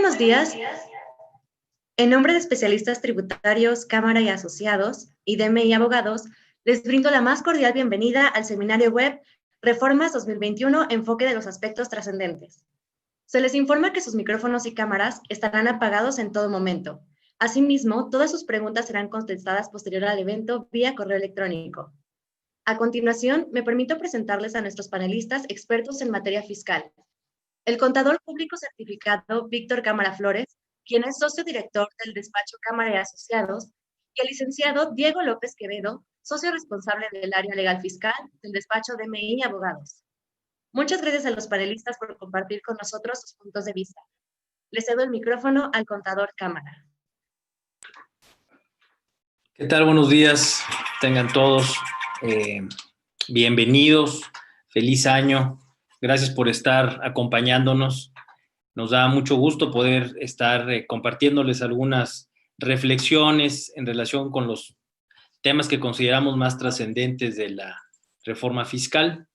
buenos días. En nombre de especialistas tributarios, Cámara y Asociados y DMI Abogados, les brindo la más cordial bienvenida al seminario web Reformas 2021, Enfoque de los Aspectos Trascendentes. Se les informa que sus micrófonos y cámaras estarán apagados en todo momento. Asimismo, todas sus preguntas serán contestadas posterior al evento vía correo electrónico. A continuación, me permito presentarles a nuestros panelistas expertos en materia fiscal. El contador público certificado Víctor Cámara Flores, quien es socio director del despacho Cámara y Asociados, y el licenciado Diego López Quevedo, socio responsable del área legal fiscal del despacho DMI Abogados. Muchas gracias a los panelistas por compartir con nosotros sus puntos de vista. Le cedo el micrófono al contador Cámara. ¿Qué tal? Buenos días. Tengan todos bienvenidos. Feliz año. Gracias por estar acompañándonos. Nos da mucho gusto poder estar compartiéndoles algunas reflexiones en relación con los temas que consideramos más trascendentes de la reforma fiscal.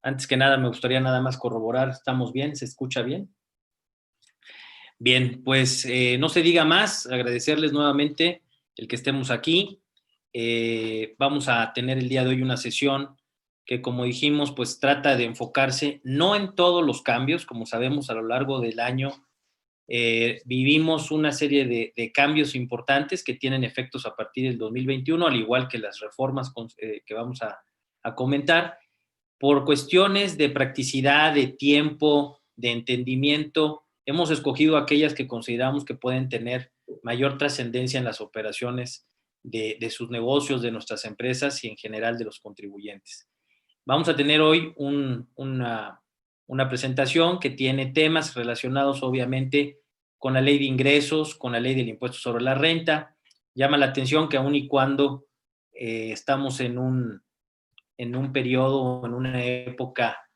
Antes que nada, me gustaría nada más corroborar, ¿estamos bien? ¿Se escucha bien? Bien, pues no se diga más, agradecerles nuevamente el que estemos aquí. Vamos a tener el día de hoy una sesión que, como dijimos, pues trata de enfocarse no en todos los cambios. Como sabemos, a lo largo del año vivimos una serie de cambios importantes que tienen efectos a partir del 2021, al igual que las reformas que vamos a comentar. Por cuestiones de practicidad, de tiempo, de entendimiento, hemos escogido aquellas que consideramos que pueden tener mayor trascendencia en las operaciones de sus negocios, de nuestras empresas y en general de los contribuyentes. Vamos a tener hoy una presentación que tiene temas relacionados obviamente con la ley de ingresos, con la ley del impuesto sobre la renta. Llama la atención que aun y cuando estamos en un periodo, en una época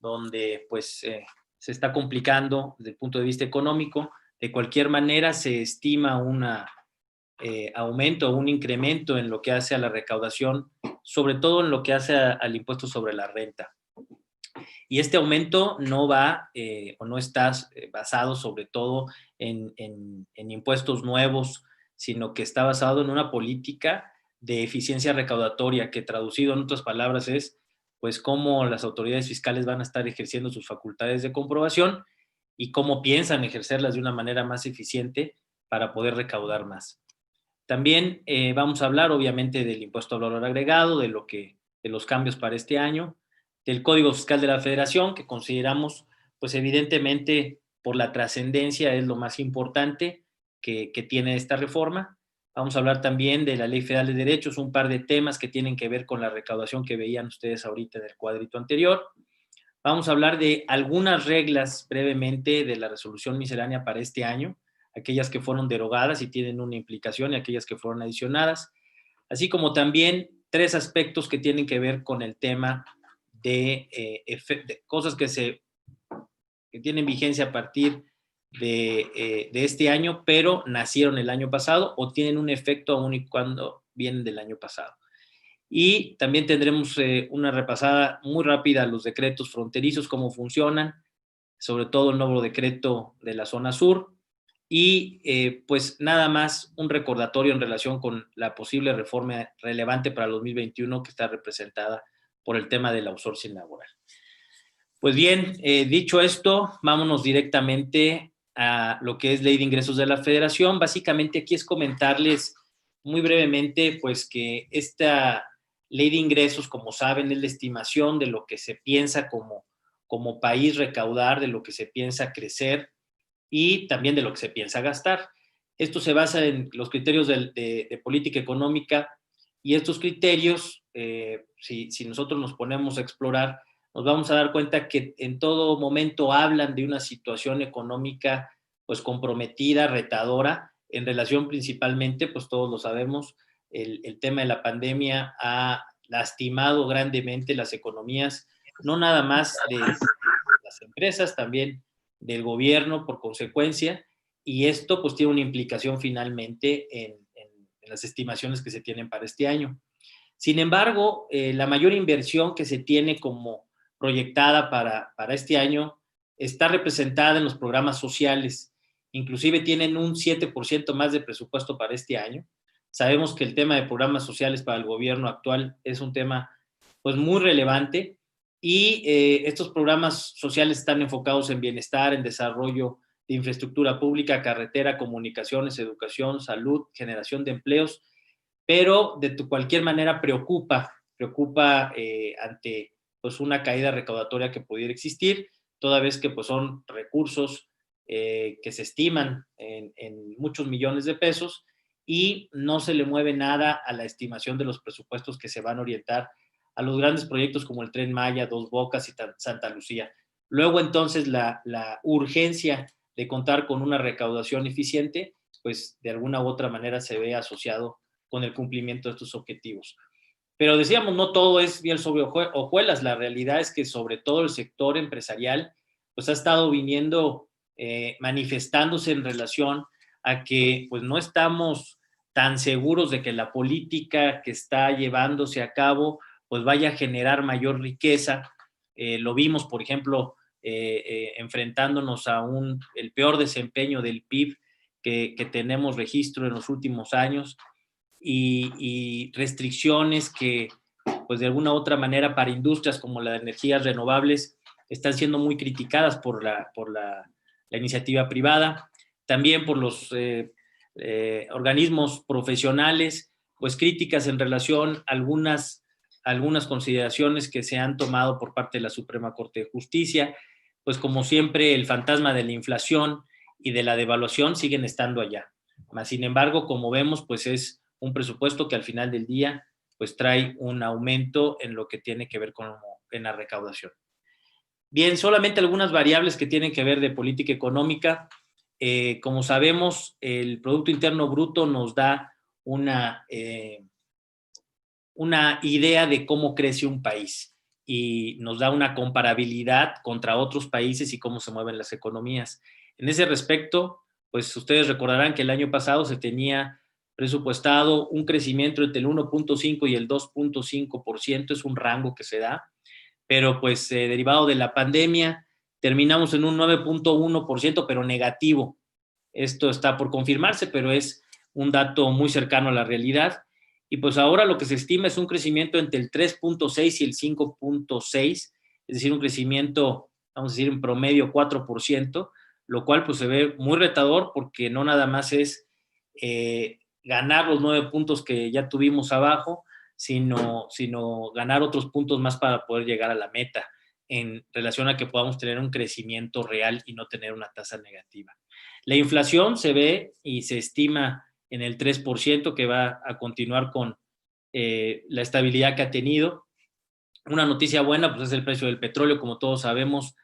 donde pues se está complicando desde el punto de vista económico, de cualquier manera se estima un aumento o un incremento en lo que hace a la recaudación, sobre todo en lo que hace al impuesto sobre la renta. Y este aumento no va o no está basado sobre todo en impuestos nuevos, sino que está basado en una política de eficiencia recaudatoria, que traducido en otras palabras es pues cómo las autoridades fiscales van a estar ejerciendo sus facultades de comprobación y cómo piensan ejercerlas de una manera más eficiente para poder recaudar más. También vamos a hablar obviamente del impuesto al valor agregado, de los cambios para este año, del Código Fiscal de la Federación, que consideramos pues evidentemente por la trascendencia es lo más importante que tiene esta reforma. Vamos a hablar también de la Ley Federal de Derechos, un par de temas que tienen que ver con la recaudación que veían ustedes ahorita en el cuadrito anterior. Vamos a hablar de algunas reglas brevemente de la resolución miscelánea para este año, aquellas que fueron derogadas y tienen una implicación y aquellas que fueron adicionadas, así como también 3 aspectos que tienen que ver con el tema de cosas que tienen vigencia a partir de este año, pero nacieron el año pasado o tienen un efecto aún y cuando vienen del año pasado. Y también tendremos una repasada muy rápida a los decretos fronterizos, cómo funcionan, sobre todo el nuevo decreto de la zona sur, y pues nada más un recordatorio en relación con la posible reforma relevante para el 2021 que está representada por el tema del outsourcing laboral. Pues bien, dicho esto, vámonos directamente a lo que es Ley de Ingresos de la Federación. Básicamente aquí es comentarles muy brevemente pues que esta Ley de Ingresos, como saben, es la estimación de lo que se piensa como país recaudar, de lo que se piensa crecer y también de lo que se piensa gastar. Esto se basa en los criterios de política económica y estos criterios, si nosotros nos ponemos a explorar, nos vamos a dar cuenta que en todo momento hablan de una situación económica pues comprometida, retadora, en relación principalmente, pues todos lo sabemos, el tema de la pandemia ha lastimado grandemente las economías, no nada más de las empresas, también del gobierno por consecuencia, y esto pues tiene una implicación finalmente en las estimaciones que se tienen para este año. Sin embargo, la mayor inversión que se tiene como proyectada para este año está representada en los programas sociales inclusive tienen un 7% más de presupuesto para este año. Sabemos que el tema de programas sociales para el gobierno actual es un tema pues muy relevante y estos programas sociales están enfocados en bienestar, en desarrollo de infraestructura pública, carretera, comunicaciones, educación, salud, generación de empleos, pero de cualquier manera preocupa ante pues una caída recaudatoria que pudiera existir, toda vez que pues son recursos que se estiman en muchos millones de pesos y no se le mueve nada a la estimación de los presupuestos que se van a orientar a los grandes proyectos como el Tren Maya, Dos Bocas y Santa Lucía. Luego entonces la urgencia de contar con una recaudación eficiente, pues de alguna u otra manera se ve asociado con el cumplimiento de estos objetivos. Pero decíamos, no todo es miel sobre hojuelas, la realidad es que sobre todo el sector empresarial pues ha estado viniendo manifestándose en relación a que pues no estamos tan seguros de que la política que está llevándose a cabo pues vaya a generar mayor riqueza. Lo vimos, por ejemplo, enfrentándonos a el peor desempeño del PIB que tenemos registro en los últimos años y restricciones que, pues de alguna u otra manera, para industrias como la de energías renovables, están siendo muy criticadas por la iniciativa privada, también por los organismos profesionales, pues críticas en relación a algunas consideraciones que se han tomado por parte de la Suprema Corte de Justicia, pues como siempre el fantasma de la inflación y de la devaluación siguen estando allá. Mas, sin embargo, como vemos, pues es un presupuesto que al final del día pues trae un aumento en lo que tiene que ver en la recaudación. Bien, solamente algunas variables que tienen que ver de política económica. Como sabemos, el Producto Interno Bruto nos da una idea de cómo crece un país y nos da una comparabilidad contra otros países y cómo se mueven las economías. En ese respecto, pues ustedes recordarán que el año pasado se tenía presupuestado un crecimiento entre el 1.5 y el 2.5%, es un rango que se da, pero pues derivado de la pandemia terminamos en un 9.1%, pero negativo. Esto está por confirmarse, pero es un dato muy cercano a la realidad. Y pues ahora lo que se estima es un crecimiento entre el 3.6 y el 5.6, es decir, un crecimiento, vamos a decir, en promedio 4%, lo cual pues se ve muy retador porque no nada más es ganar los 9 puntos que ya tuvimos abajo, sino ganar otros puntos más para poder llegar a la meta en relación a que podamos tener un crecimiento real y no tener una tasa negativa. La inflación se ve y se estima en el 3%, que va a continuar con la estabilidad que ha tenido. Una noticia buena pues es el precio del petróleo, como todos sabemos,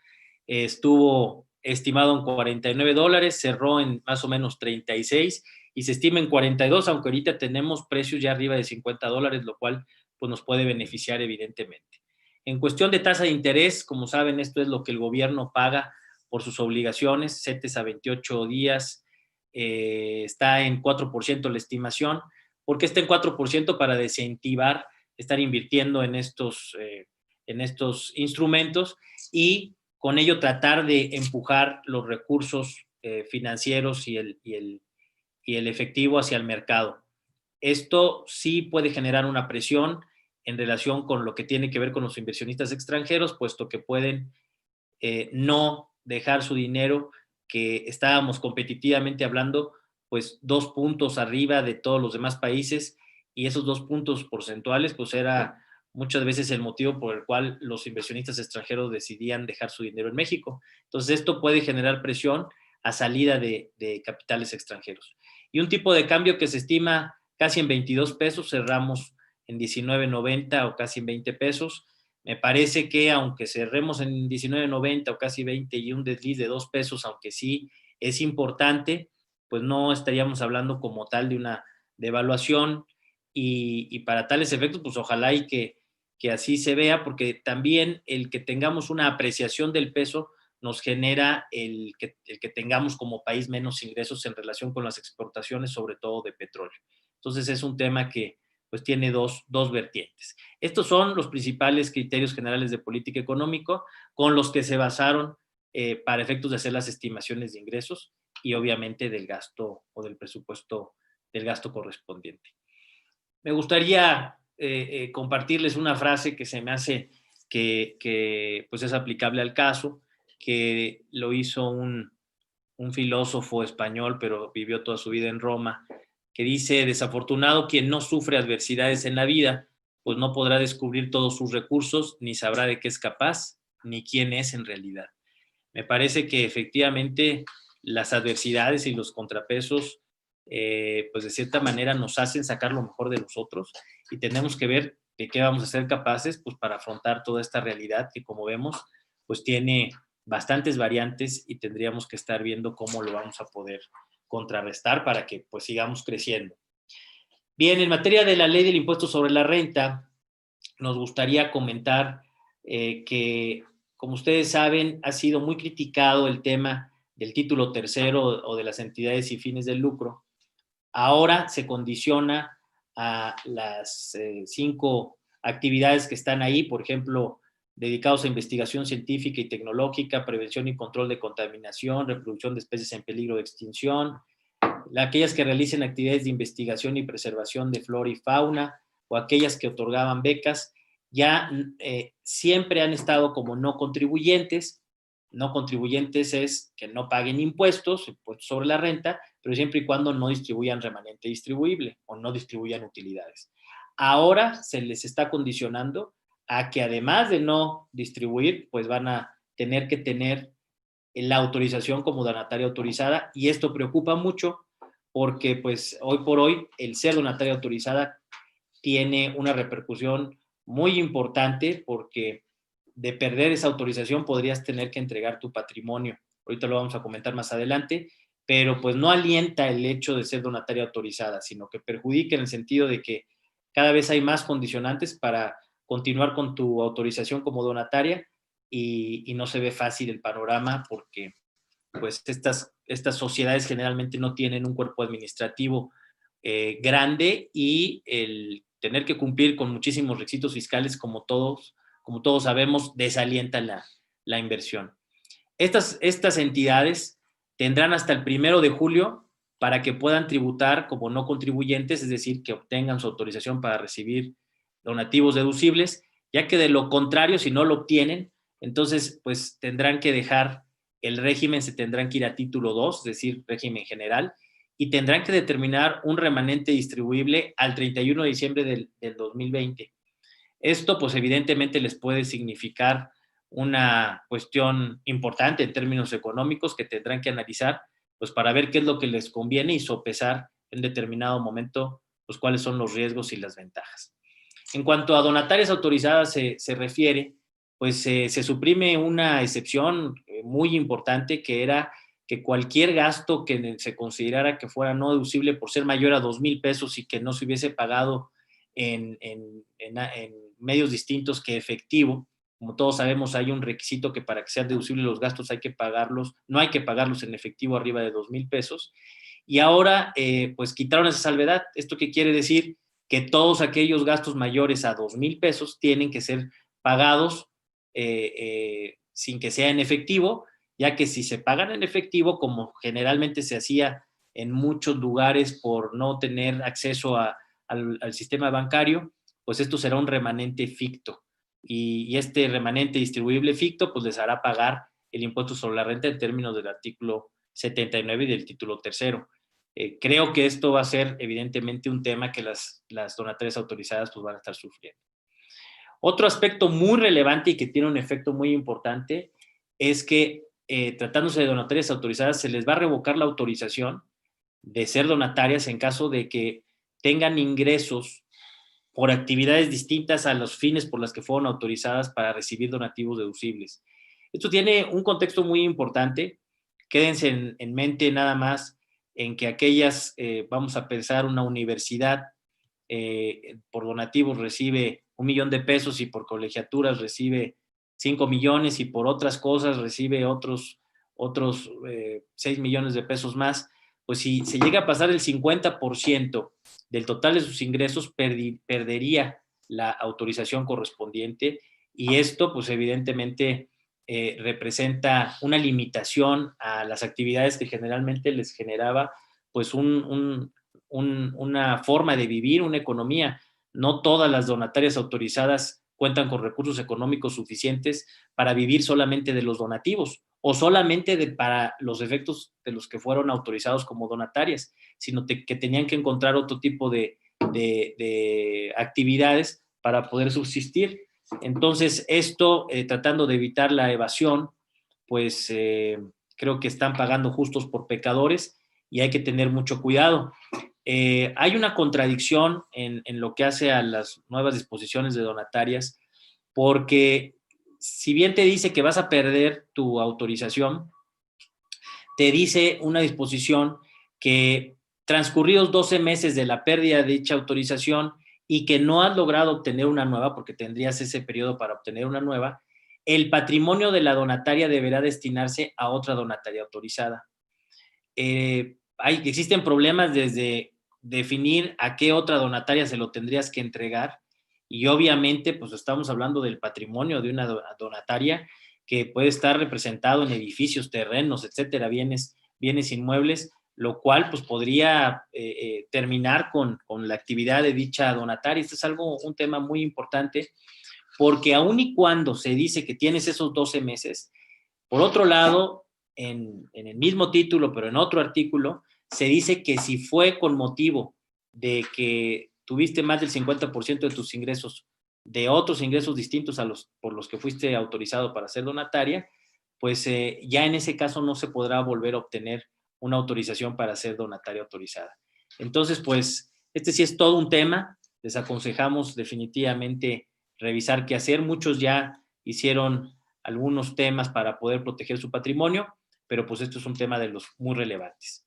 estuvo estimado en $49, cerró en más o menos 36 y se estima en 42, aunque ahorita tenemos precios ya arriba de $50, lo cual pues nos puede beneficiar evidentemente. En cuestión de tasa de interés, como saben, esto es lo que el gobierno paga por sus obligaciones, CETES a 28 días, está en 4% la estimación. ¿Por qué está en 4%? Para desincentivar estar invirtiendo en estos instrumentos y con ello tratar de empujar los recursos financieros y el efectivo hacia el mercado. Esto sí puede generar una presión en relación con lo que tiene que ver con los inversionistas extranjeros, puesto que pueden no dejar su dinero, que estábamos competitivamente hablando, pues 2 puntos arriba de todos los demás países, y esos 2 puntos porcentuales, pues era muchas veces el motivo por el cual los inversionistas extranjeros decidían dejar su dinero en México. Entonces, esto puede generar presión a salida de capitales extranjeros. Y un tipo de cambio que se estima casi en 22 pesos, cerramos en 19.90 o casi en 20 pesos. Me parece que aunque cerremos en 19.90 o casi 20 y un desliz de 2 pesos, aunque sí es importante, pues no estaríamos hablando como tal de una devaluación y para tales efectos, pues ojalá y que así se vea, porque también el que tengamos una apreciación del peso nos genera el que tengamos como país menos ingresos en relación con las exportaciones, sobre todo de petróleo. Entonces es un tema que pues tiene dos vertientes. Estos son los principales criterios generales de política económica con los que se basaron para efectos de hacer las estimaciones de ingresos y obviamente del gasto o del presupuesto del gasto correspondiente. Me gustaría compartirles una frase que se me hace que pues es aplicable al caso, que lo hizo un filósofo español, pero vivió toda su vida en Roma, que dice: desafortunado quien no sufre adversidades en la vida, pues no podrá descubrir todos sus recursos, ni sabrá de qué es capaz, ni quién es en realidad. Me parece que efectivamente las adversidades y los contrapesos, pues de cierta manera nos hacen sacar lo mejor de nosotros, y tenemos que ver de qué vamos a ser capaces, pues para afrontar toda esta realidad que, como vemos, pues tiene bastantes variantes, y tendríamos que estar viendo cómo lo vamos a poder contrarrestar para que pues sigamos creciendo. Bien, en materia de la ley del impuesto sobre la renta, nos gustaría comentar que, como ustedes saben, ha sido muy criticado el tema del título tercero o de las entidades sin fines de lucro. Ahora se condiciona a las 5 actividades que están ahí, por ejemplo, dedicados a investigación científica y tecnológica, prevención y control de contaminación, reproducción de especies en peligro de extinción, aquellas que realicen actividades de investigación y preservación de flora y fauna, o aquellas que otorgaban becas, ya siempre han estado como no contribuyentes. No contribuyentes es que no paguen impuestos sobre la renta, pero siempre y cuando no distribuyan remanente distribuible o no distribuyan utilidades. Ahora se les está condicionando a que, además de no distribuir, pues van a tener que tener la autorización como donataria autorizada, y esto preocupa mucho porque pues hoy por hoy el ser donataria autorizada tiene una repercusión muy importante, porque de perder esa autorización podrías tener que entregar tu patrimonio. Ahorita lo vamos a comentar más adelante, pero pues no alienta el hecho de ser donataria autorizada, sino que perjudica en el sentido de que cada vez hay más condicionantes para continuar con tu autorización como donataria, y no se ve fácil el panorama, porque pues estas sociedades generalmente no tienen un cuerpo administrativo grande, y el tener que cumplir con muchísimos requisitos fiscales, como todos sabemos, desalienta la inversión. Estas entidades tendrán hasta el 1 de julio para que puedan tributar como no contribuyentes, es decir, que obtengan su autorización para recibir donativos deducibles, ya que de lo contrario, si no lo obtienen, entonces pues tendrán que dejar el régimen, se tendrán que ir a título 2, es decir, régimen general, y tendrán que determinar un remanente distribuible al 31 de diciembre del 2020. Esto, pues evidentemente les puede significar una cuestión importante en términos económicos, que tendrán que analizar, pues para ver qué es lo que les conviene y sopesar en determinado momento, pues cuáles son los riesgos y las ventajas. En cuanto a donatarias autorizadas se refiere, pues se suprime una excepción muy importante, que era que cualquier gasto que se considerara que fuera no deducible por ser mayor a 2,000 pesos y que no se hubiese pagado en medios distintos que efectivo. Como todos sabemos, hay un requisito que para que sean deducibles los gastos hay que pagarlos, no hay que pagarlos en efectivo arriba de 2,000 pesos. Y ahora, pues quitaron esa salvedad. ¿Esto qué quiere decir? Que todos aquellos gastos mayores a 2,000 pesos tienen que ser pagados sin que sea en efectivo, ya que si se pagan en efectivo, como generalmente se hacía en muchos lugares por no tener acceso al sistema bancario, pues esto será un remanente ficto, y este remanente distribuible ficto pues les hará pagar el impuesto sobre la renta en términos del artículo 79 y del título tercero. Creo que esto va a ser evidentemente un tema que las donatarias autorizadas pues van a estar sufriendo. Otro aspecto muy relevante y que tiene un efecto muy importante es que tratándose de donatarias autorizadas, se les va a revocar la autorización de ser donatarias en caso de que tengan ingresos por actividades distintas a los fines por las que fueron autorizadas para recibir donativos deducibles. Esto tiene un contexto muy importante. Quédense en mente nada más en que aquellas, vamos a pensar, una universidad por donativos recibe 1,000,000 de pesos, y por colegiaturas recibe 5 millones, y por otras cosas recibe otros 6 millones de pesos más. Pues si se llega a pasar el 50% del total de sus ingresos, perdería la autorización correspondiente, y esto pues evidentemente representa una limitación a las actividades que generalmente les generaba pues una forma de vivir, una economía. No todas las donatarias autorizadas cuentan con recursos económicos suficientes para vivir solamente de los donativos o solamente para los efectos de los que fueron autorizados como donatarias, sino que tenían que encontrar otro tipo de actividades para poder subsistir. Entonces, esto, tratando de evitar la evasión, pues creo que están pagando justos por pecadores y hay que tener mucho cuidado. Hay una contradicción en lo que hace a las nuevas disposiciones de donatarias, porque si bien te dice que vas a perder tu autorización, te dice una disposición que transcurridos 12 meses de la pérdida de dicha autorización y que no has logrado obtener una nueva, porque tendrías ese periodo para obtener una nueva, el patrimonio de la donataria deberá destinarse a otra donataria autorizada. Existen problemas desde definir a qué otra donataria se lo tendrías que entregar y obviamente pues estamos hablando del patrimonio de una donataria que puede estar representado en edificios, terrenos, etcétera, bienes inmuebles, lo cual pues podría terminar con la actividad de dicha donataria. Esto es un tema muy importante porque aun y cuando se dice que tienes esos 12 meses, por otro lado, en el mismo título, pero en otro artículo, se dice que si fue con motivo de que tuviste más del 50% de tus ingresos, de otros ingresos distintos a los por los que fuiste autorizado para ser donataria, pues ya en ese caso no se podrá volver a obtener una autorización para ser donataria autorizada. Entonces, pues, este sí es todo un tema. Les aconsejamos definitivamente revisar qué hacer. Muchos ya hicieron algunos temas para poder proteger su patrimonio, pero pues esto es un tema de los muy relevantes.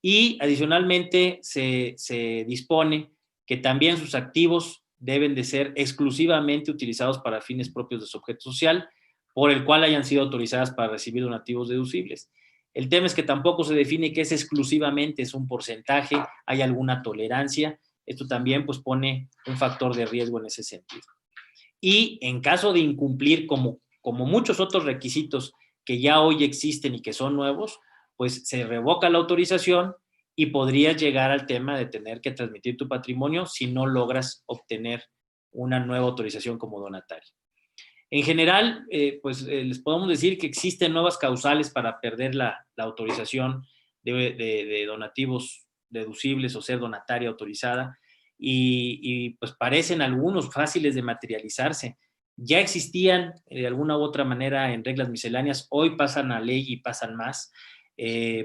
Y adicionalmente se dispone que también sus activos deben de ser exclusivamente utilizados para fines propios de su objeto social, por el cual hayan sido autorizadas para recibir donativos deducibles. El tema es que tampoco se define qué es exclusivamente, es un porcentaje, hay alguna tolerancia. Esto también pues pone un factor de riesgo en ese sentido. Y en caso de incumplir como muchos otros requisitos que ya hoy existen y que son nuevos, pues se revoca la autorización y podrías llegar al tema de tener que transmitir tu patrimonio si no logras obtener una nueva autorización como donatario. En general, les podemos decir que existen nuevas causales para perder la autorización de donativos deducibles o ser donataria autorizada y pues parecen algunos fáciles de materializarse. Ya existían de alguna u otra manera en reglas misceláneas, hoy pasan a ley y pasan más.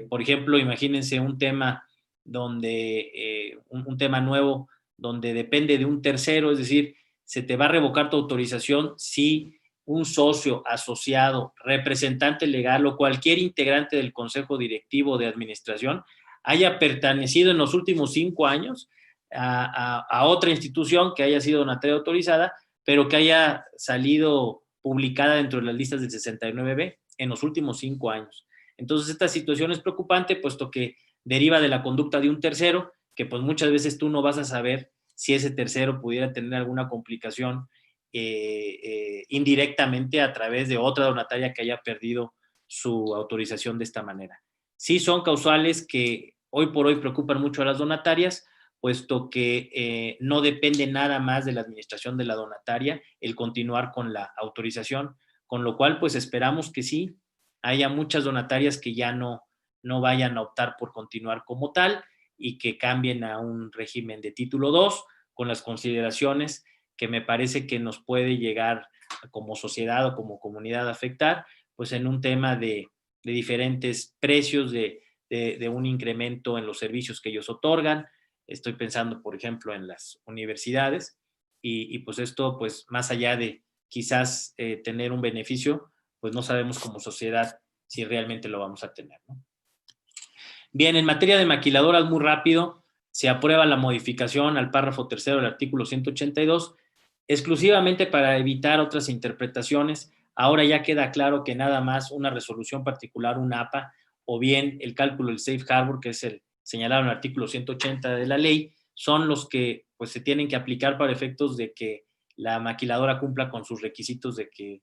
Por ejemplo, imagínense un tema un tema nuevo donde depende de un tercero, es decir, se te va a revocar tu autorización si un socio, asociado, representante legal o cualquier integrante del consejo directivo de administración haya pertenecido en los últimos 5 años a otra institución que haya sido donataria autorizada, pero que haya salido publicada dentro de las listas del 69B en los últimos 5 años. Entonces, esta situación es preocupante, puesto que deriva de la conducta de un tercero, que pues muchas veces tú no vas a saber si ese tercero pudiera tener alguna complicación indirectamente a través de otra donataria que haya perdido su autorización de esta manera. Sí son causales que hoy por hoy preocupan mucho a las donatarias, puesto que no depende nada más de la administración de la donataria el continuar con la autorización, con lo cual pues esperamos que sí haya muchas donatarias que ya no vayan a optar por continuar como tal y que cambien a un régimen de título 2 con las consideraciones que me parece que nos puede llegar como sociedad o como comunidad a afectar, pues en un tema de diferentes precios, de un incremento en los servicios que ellos otorgan. Estoy pensando, por ejemplo, en las universidades y pues esto, pues más allá de quizás tener un beneficio, pues no sabemos como sociedad si realmente lo vamos a tener, ¿no? Bien, en materia de maquiladoras, muy rápido, se aprueba la modificación al párrafo tercero del artículo 182, exclusivamente para evitar otras interpretaciones. Ahora ya queda claro que nada más una resolución particular, un APA, o bien el cálculo del safe harbor, que es el señalado en el artículo 180 de la ley, son los que pues, se tienen que aplicar para efectos de que la maquiladora cumpla con sus requisitos de que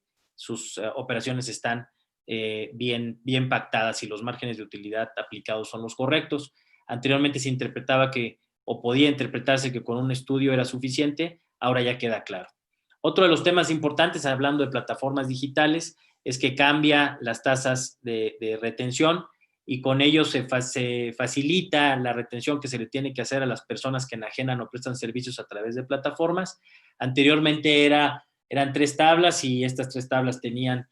operaciones están bien pactadas y los márgenes de utilidad aplicados son los correctos. Anteriormente se interpretaba o podía interpretarse que con un estudio era suficiente, ahora ya queda claro. Otro de los temas importantes, hablando de plataformas digitales, es que cambia las tasas de retención y con ello se facilita la retención que se le tiene que hacer a las personas que enajenan o prestan servicios a través de plataformas. Anteriormente eran 3 tablas y estas 3 tablas tenían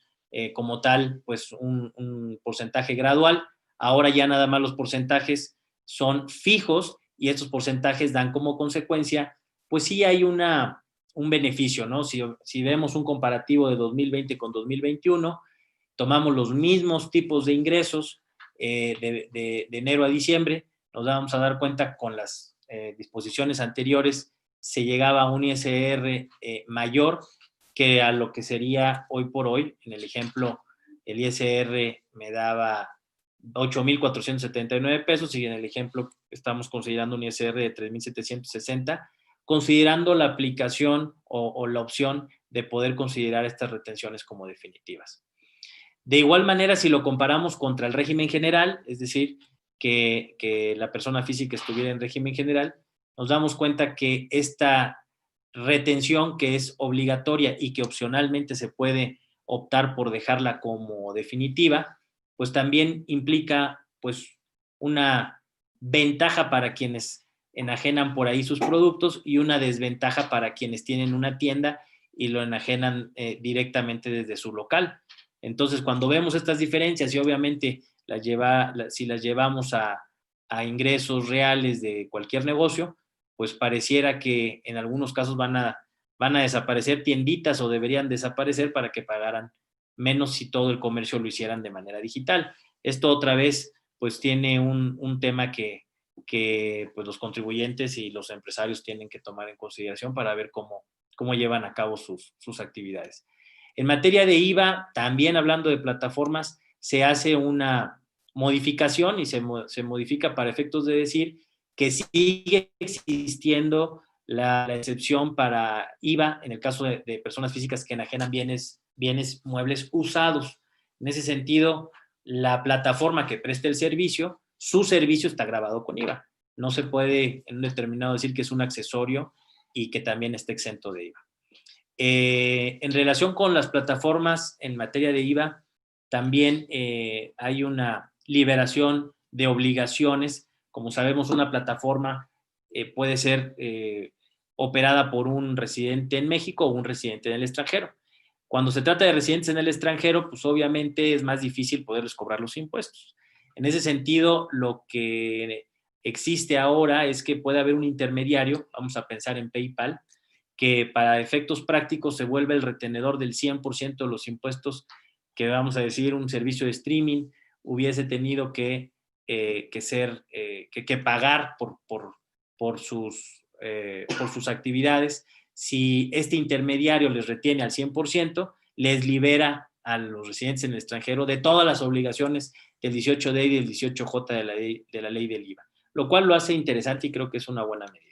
como tal pues un porcentaje gradual. Ahora ya nada más los porcentajes son fijos y estos porcentajes dan como consecuencia, pues sí hay un beneficio, ¿no? Si vemos un comparativo de 2020 con 2021, tomamos los mismos tipos de ingresos de enero a diciembre, nos vamos a dar cuenta con las disposiciones anteriores se llegaba a un ISR mayor que a lo que sería hoy por hoy. En el ejemplo, el ISR me daba 8,479 pesos y en el ejemplo estamos considerando un ISR de 3,760, considerando la aplicación o la opción de poder considerar estas retenciones como definitivas. De igual manera, si lo comparamos contra el régimen general, es decir, que la persona física estuviera en régimen general, nos damos cuenta que esta retención que es obligatoria y que opcionalmente se puede optar por dejarla como definitiva, pues también implica pues una ventaja para quienes enajenan por ahí sus productos y una desventaja para quienes tienen una tienda y lo enajenan directamente desde su local. Entonces, cuando vemos estas diferencias y obviamente si las llevamos a ingresos reales de cualquier negocio, pues pareciera que en algunos casos van a desaparecer tienditas o deberían desaparecer para que pagaran menos si todo el comercio lo hicieran de manera digital. Esto otra vez pues tiene un tema que pues los contribuyentes y los empresarios tienen que tomar en consideración para ver cómo llevan a cabo sus actividades. En materia de IVA, también hablando de plataformas, se hace una modificación y se modifica para efectos de decir que sigue existiendo la excepción para IVA en el caso de personas físicas que enajenan bienes muebles usados. En ese sentido, la plataforma que preste el servicio, su servicio está grabado con IVA. No se puede en un determinado decir que es un accesorio y que también está exento de IVA. En relación con las plataformas en materia de IVA, también hay una liberación de obligaciones. Como sabemos, una plataforma puede ser operada por un residente en México o un residente en el extranjero. Cuando se trata de residentes en el extranjero, pues obviamente es más difícil poderles cobrar los impuestos. En ese sentido, lo que existe ahora es que puede haber un intermediario, vamos a pensar en PayPal, que para efectos prácticos se vuelve el retenedor del 100% de los impuestos que, vamos a decir, un servicio de streaming hubiese tenido que pagar por sus actividades. Si este intermediario les retiene al 100%, les libera a los residentes en el extranjero de todas las obligaciones del 18D y del 18J de la ley del IVA, lo cual lo hace interesante y creo que es una buena medida.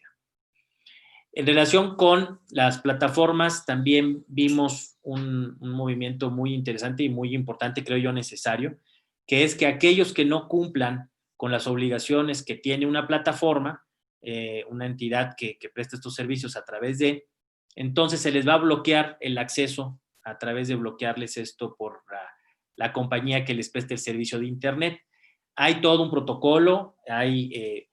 En relación con las plataformas, también vimos un movimiento muy interesante y muy importante, creo yo, necesario, que es que aquellos que no cumplan con las obligaciones que tiene una plataforma, una entidad que presta estos servicios a través de, entonces se les va a bloquear el acceso a través de bloquearles esto por la compañía que les preste el servicio de Internet. Hay todo un protocolo, hay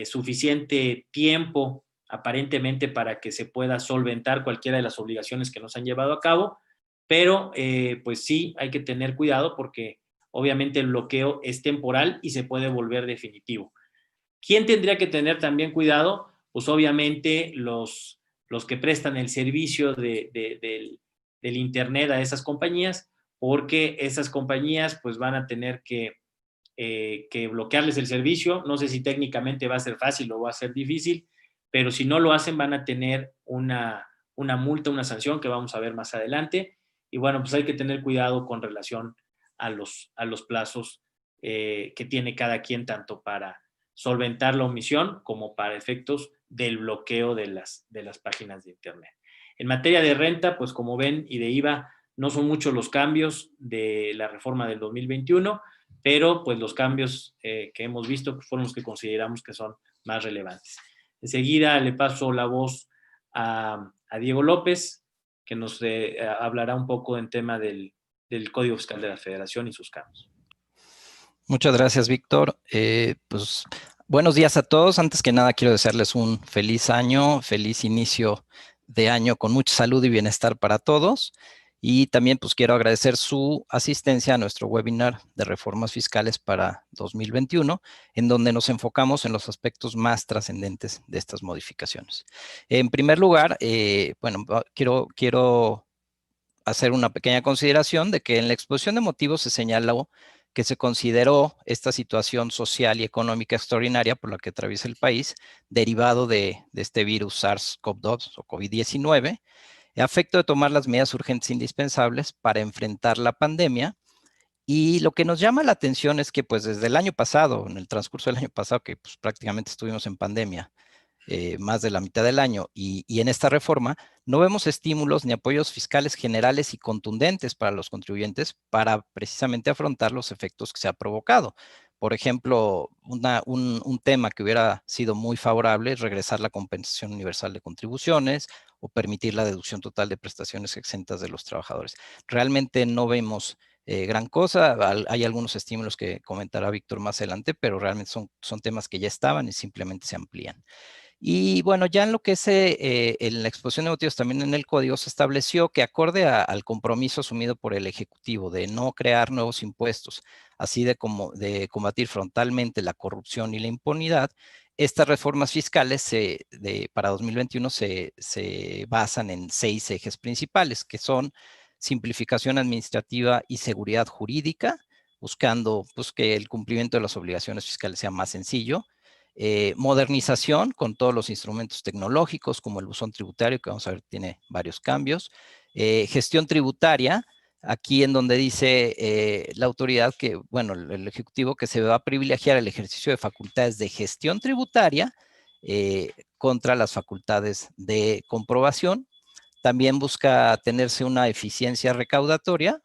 suficiente tiempo aparentemente para que se pueda solventar cualquiera de las obligaciones que nos han llevado a cabo, pero pues sí hay que tener cuidado porque obviamente el bloqueo es temporal y se puede volver definitivo. ¿Quién tendría que tener también cuidado? Pues obviamente los que prestan el servicio del Internet a esas compañías, porque esas compañías pues van a tener que bloquearles el servicio. No sé si técnicamente va a ser fácil o va a ser difícil, pero si no lo hacen van a tener una multa, una sanción que vamos a ver más adelante. Y bueno, pues hay que tener cuidado con relación a los plazos que tiene cada quien, tanto para solventar la omisión como para efectos del bloqueo de las páginas de Internet. En materia de renta, pues como ven, y de IVA, No son muchos los cambios de la reforma del 2021, pero pues los cambios que hemos visto fueron los que consideramos que son más relevantes. Enseguida le paso la voz a Diego López, que nos hablará un poco en tema del Código Fiscal de la Federación y sus cambios. Muchas gracias, Víctor. Pues buenos días a todos. Antes que nada, quiero desearles un feliz año, feliz inicio de año con mucha salud y bienestar para todos. Y también pues quiero agradecer su asistencia a nuestro webinar de reformas fiscales para 2021, en donde nos enfocamos en los aspectos más trascendentes de estas modificaciones. En primer lugar, bueno, quiero hacer una pequeña consideración de que en la exposición de motivos se señaló que se consideró esta situación social y económica extraordinaria por la que atraviesa el país, derivado de este virus SARS-CoV-2 o COVID-19, a efecto de tomar las medidas urgentes e indispensables para enfrentar la pandemia. Y lo que nos llama la atención es que pues desde el año pasado, en el transcurso del año pasado, que pues prácticamente estuvimos en pandemia, más de la mitad del año, y en esta reforma no vemos estímulos ni apoyos fiscales generales y contundentes para los contribuyentes para precisamente afrontar los efectos que se ha provocado. Por ejemplo, un tema que hubiera sido muy favorable es regresar la compensación universal de contribuciones o permitir la deducción total de prestaciones exentas de los trabajadores. Realmente no vemos gran cosa. Hay algunos estímulos que comentará Víctor más adelante, pero realmente son temas que ya estaban y simplemente se amplían. Y bueno, ya en lo que es en la exposición de motivos, también en el código se estableció que acorde al compromiso asumido por el Ejecutivo de no crear nuevos impuestos, así de combatir frontalmente la corrupción y la impunidad, estas reformas fiscales para 2021 se basan en 6 ejes principales, que son simplificación administrativa y seguridad jurídica, buscando pues, que el cumplimiento de las obligaciones fiscales sea más sencillo, modernización con todos los instrumentos tecnológicos, como el buzón tributario, que vamos a ver tiene varios cambios, gestión tributaria, aquí en donde dice la autoridad que, bueno, el Ejecutivo, que se va a privilegiar el ejercicio de facultades de gestión tributaria contra las facultades de comprobación. También busca tenerse una eficiencia recaudatoria,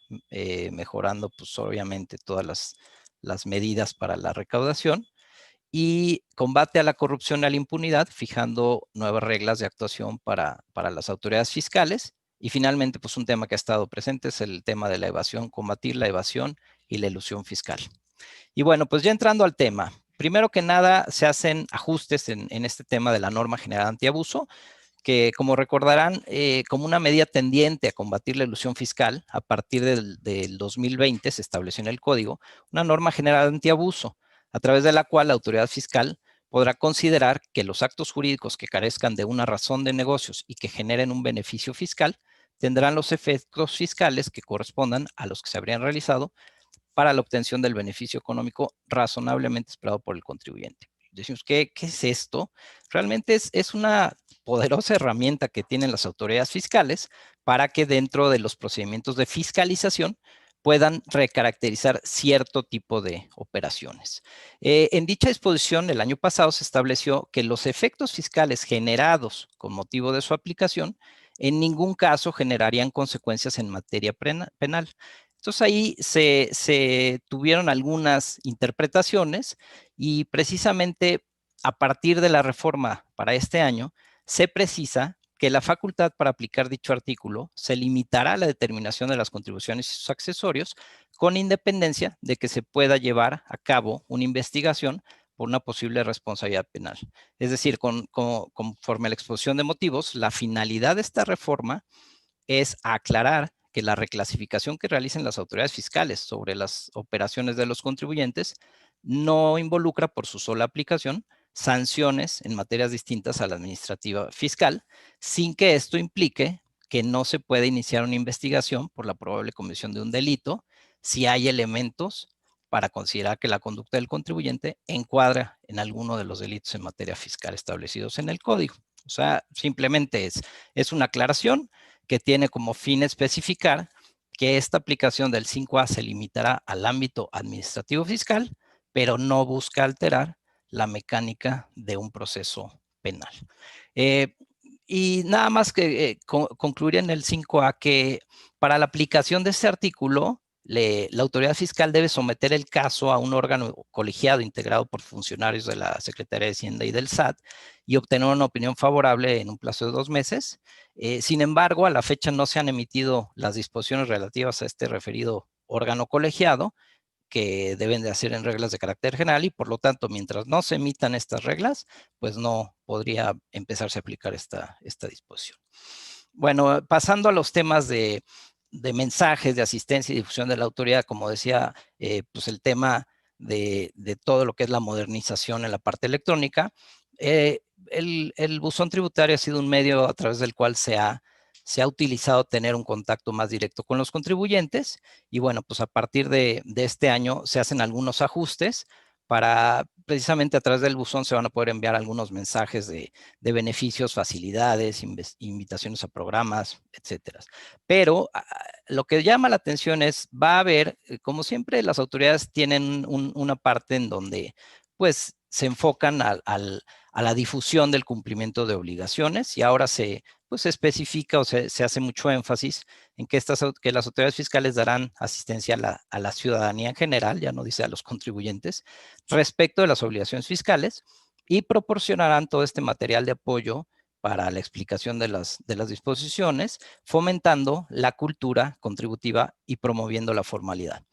mejorando, pues, obviamente, todas las medidas para la recaudación, y combate a la corrupción y a la impunidad, fijando nuevas reglas de actuación para las autoridades fiscales. Y finalmente, pues un tema que ha estado presente es el tema de la evasión, combatir la evasión y la elusión fiscal. Y bueno, pues ya entrando al tema, primero que nada se hacen ajustes en este tema de la norma general antiabuso, que como recordarán, como una medida tendiente a combatir la elusión fiscal, a partir del 2020 se estableció en el Código una norma general antiabuso, a través de la cual la autoridad fiscal podrá considerar que los actos jurídicos que carezcan de una razón de negocios y que generen un beneficio fiscal tendrán los efectos fiscales que correspondan a los que se habrían realizado para la obtención del beneficio económico razonablemente esperado por el contribuyente. Decimos, ¿qué es esto? Realmente es una poderosa herramienta que tienen las autoridades fiscales para que dentro de los procedimientos de fiscalización puedan recaracterizar cierto tipo de operaciones. En dicha disposición, el año pasado se estableció que los efectos fiscales generados con motivo de su aplicación en ningún caso generarían consecuencias en materia penal. Entonces ahí se tuvieron algunas interpretaciones y precisamente a partir de la reforma para este año se precisa que la facultad para aplicar dicho artículo se limitará a la determinación de las contribuciones y sus accesorios con independencia de que se pueda llevar a cabo una investigación por una posible responsabilidad penal. Es decir, conforme a la exposición de motivos, la finalidad de esta reforma es aclarar que la reclasificación que realicen las autoridades fiscales sobre las operaciones de los contribuyentes no involucra por su sola aplicación sanciones en materias distintas a la administrativa fiscal, sin que esto implique que no se puede iniciar una investigación por la probable comisión de un delito si hay elementos para considerar que la conducta del contribuyente encuadra en alguno de los delitos en materia fiscal establecidos en el código. O sea, simplemente es una aclaración que tiene como fin especificar que esta aplicación del 5A se limitará al ámbito administrativo fiscal, pero no busca alterar la mecánica de un proceso penal. Y nada más que concluir en el 5A que Para la aplicación de este artículo, la autoridad fiscal debe someter el caso a un órgano colegiado integrado por funcionarios de la Secretaría de Hacienda y del SAT y obtener una opinión favorable en un plazo de 2 meses. Sin embargo, a la fecha no se han emitido las disposiciones relativas a este referido órgano colegiado, que deben de hacer en reglas de carácter general, y por lo tanto, mientras no se emitan estas reglas, pues no podría empezarse a aplicar esta disposición. Bueno, pasando a los temas de mensajes, de asistencia y difusión de la autoridad, como decía, pues el tema de todo lo que es la modernización en la parte electrónica. El buzón tributario ha sido un medio a través del cual se ha utilizado tener un contacto más directo con los contribuyentes, y bueno, pues a partir de este año se hacen algunos ajustes para, precisamente a través del buzón se van a poder enviar algunos mensajes de beneficios, facilidades, invitaciones a programas, etcétera. Pero lo que llama la atención es, va a haber, como siempre, las autoridades tienen una parte en donde pues se enfocan a la difusión del cumplimiento de obligaciones, y ahora pues, se especifica o se hace mucho énfasis en que, que las autoridades fiscales darán asistencia a la ciudadanía en general, ya no dice a los contribuyentes, respecto de las obligaciones fiscales, y proporcionarán todo este material de apoyo para la explicación de las disposiciones, fomentando la cultura contributiva y promoviendo la formalidad.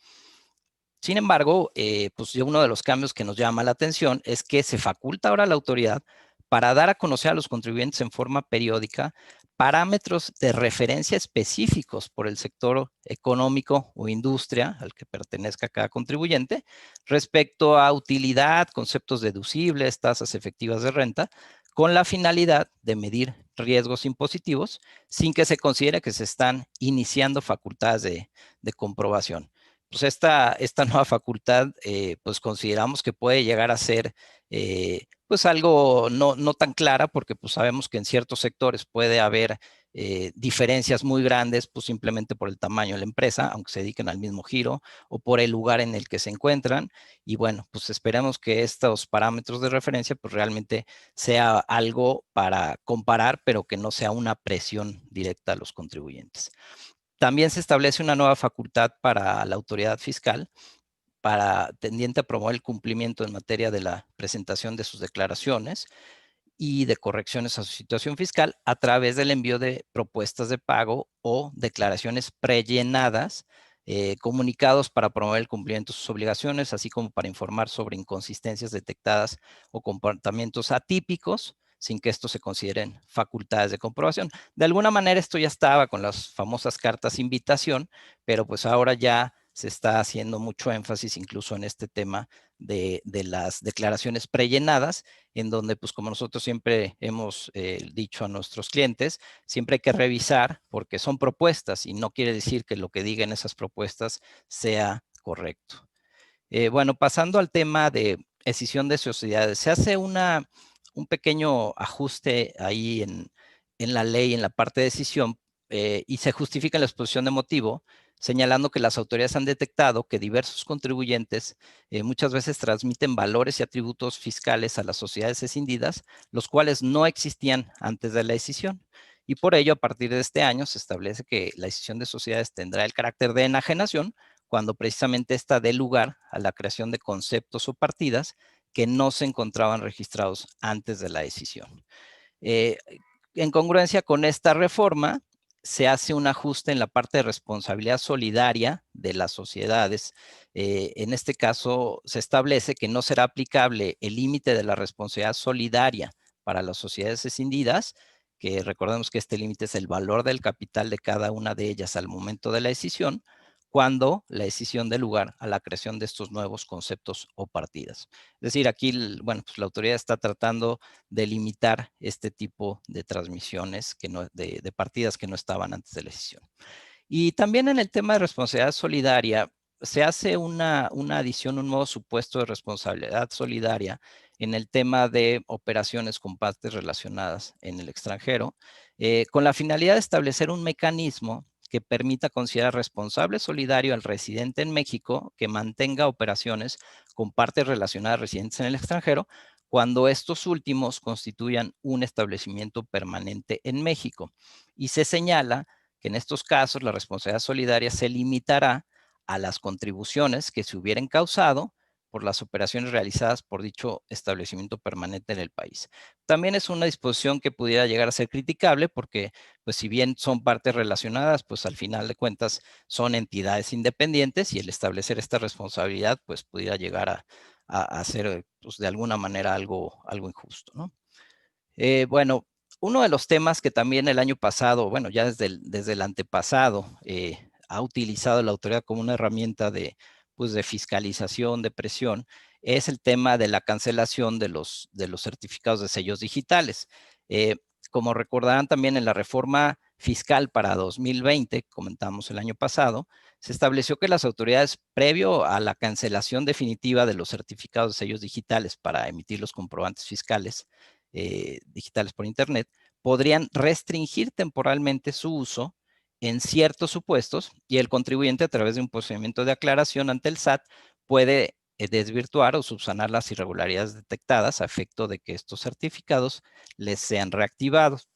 Sin embargo, pues uno de los cambios que nos llama la atención es que se faculta ahora a la autoridad para dar a conocer a los contribuyentes en forma periódica parámetros de referencia específicos por el sector económico o industria al que pertenezca cada contribuyente, respecto a utilidad, conceptos deducibles, tasas efectivas de renta, con la finalidad de medir riesgos impositivos sin que se considere que se están iniciando facultades de comprobación. Pues esta nueva facultad, pues consideramos que puede llegar a ser pues algo no tan clara, porque pues sabemos que en ciertos sectores puede haber diferencias muy grandes, pues simplemente por el tamaño de la empresa, aunque se dediquen al mismo giro, o por el lugar en el que se encuentran. Y bueno, pues esperemos que estos parámetros de referencia pues realmente sea algo para comparar, pero que no sea una presión directa a los contribuyentes. También se establece una nueva facultad para la autoridad fiscal, tendiente a promover el cumplimiento en materia de la presentación de sus declaraciones y de correcciones a su situación fiscal a través del envío de propuestas de pago o declaraciones prellenadas, comunicados para promover el cumplimiento de sus obligaciones, así como para informar sobre inconsistencias detectadas o comportamientos atípicos, sin que estos se consideren facultades de comprobación. De alguna manera esto ya estaba con las famosas cartas invitación, pero pues ahora ya se está haciendo mucho énfasis incluso en este tema de las declaraciones prellenadas, en donde, pues como nosotros siempre hemos dicho a nuestros clientes, siempre hay que revisar porque son propuestas y no quiere decir que lo que digan esas propuestas sea correcto. Bueno, pasando al tema de escisión de sociedades, se hace un pequeño ajuste ahí en la ley, en la parte de escisión, y se justifica en la exposición de motivo, señalando que las autoridades han detectado que diversos contribuyentes muchas veces transmiten valores y atributos fiscales a las sociedades escindidas, los cuales no existían antes de la escisión. Y por ello, a partir de este año, se establece que la escisión de sociedades tendrá el carácter de enajenación cuando precisamente esta dé lugar a la creación de conceptos o partidas que no se encontraban registrados antes de la escisión. En congruencia con esta reforma, se hace un ajuste en la parte de responsabilidad solidaria de las sociedades. En este caso, se establece que no será aplicable el límite de la responsabilidad solidaria para las sociedades escindidas, que recordemos que este límite es el valor del capital de cada una de ellas al momento de la escisión, cuando la decisión dé lugar a la creación de estos nuevos conceptos o partidas. Es decir, aquí, bueno, pues la autoridad está tratando de limitar este tipo de transmisiones, de partidas que no estaban antes de la decisión. Y también en el tema de responsabilidad solidaria, se hace una adición, un nuevo supuesto de responsabilidad solidaria en el tema de operaciones con partes relacionadas en el extranjero, con la finalidad de establecer un mecanismo que permita considerar responsable solidario al residente en México que mantenga operaciones con partes relacionadas residentes en el extranjero, cuando estos últimos constituyan un establecimiento permanente en México. Y se señala que en estos casos la responsabilidad solidaria se limitará a las contribuciones que se hubieran causado por las operaciones realizadas por dicho establecimiento permanente en el país. También es una disposición que pudiera llegar a ser criticable porque, pues si bien son partes relacionadas, pues al final de cuentas son entidades independientes y el establecer esta responsabilidad, pues pudiera llegar a ser, pues, de alguna manera algo injusto, ¿no? Bueno, uno de los temas que también el año pasado, bueno, ya desde el antepasado, ha utilizado la autoridad como una herramienta pues, de fiscalización, de presión, es el tema de la cancelación de los certificados de sellos digitales. Como recordarán también en la reforma fiscal para 2020, comentamos el año pasado, se estableció que las autoridades, previo a la cancelación definitiva de los certificados de sellos digitales para emitir los comprobantes fiscales, digitales por Internet, podrían restringir temporalmente su uso en ciertos supuestos y el contribuyente a través de un procedimiento de aclaración ante el SAT puede desvirtuar o subsanar las irregularidades detectadas a efecto de que estos certificados les sean reactivados.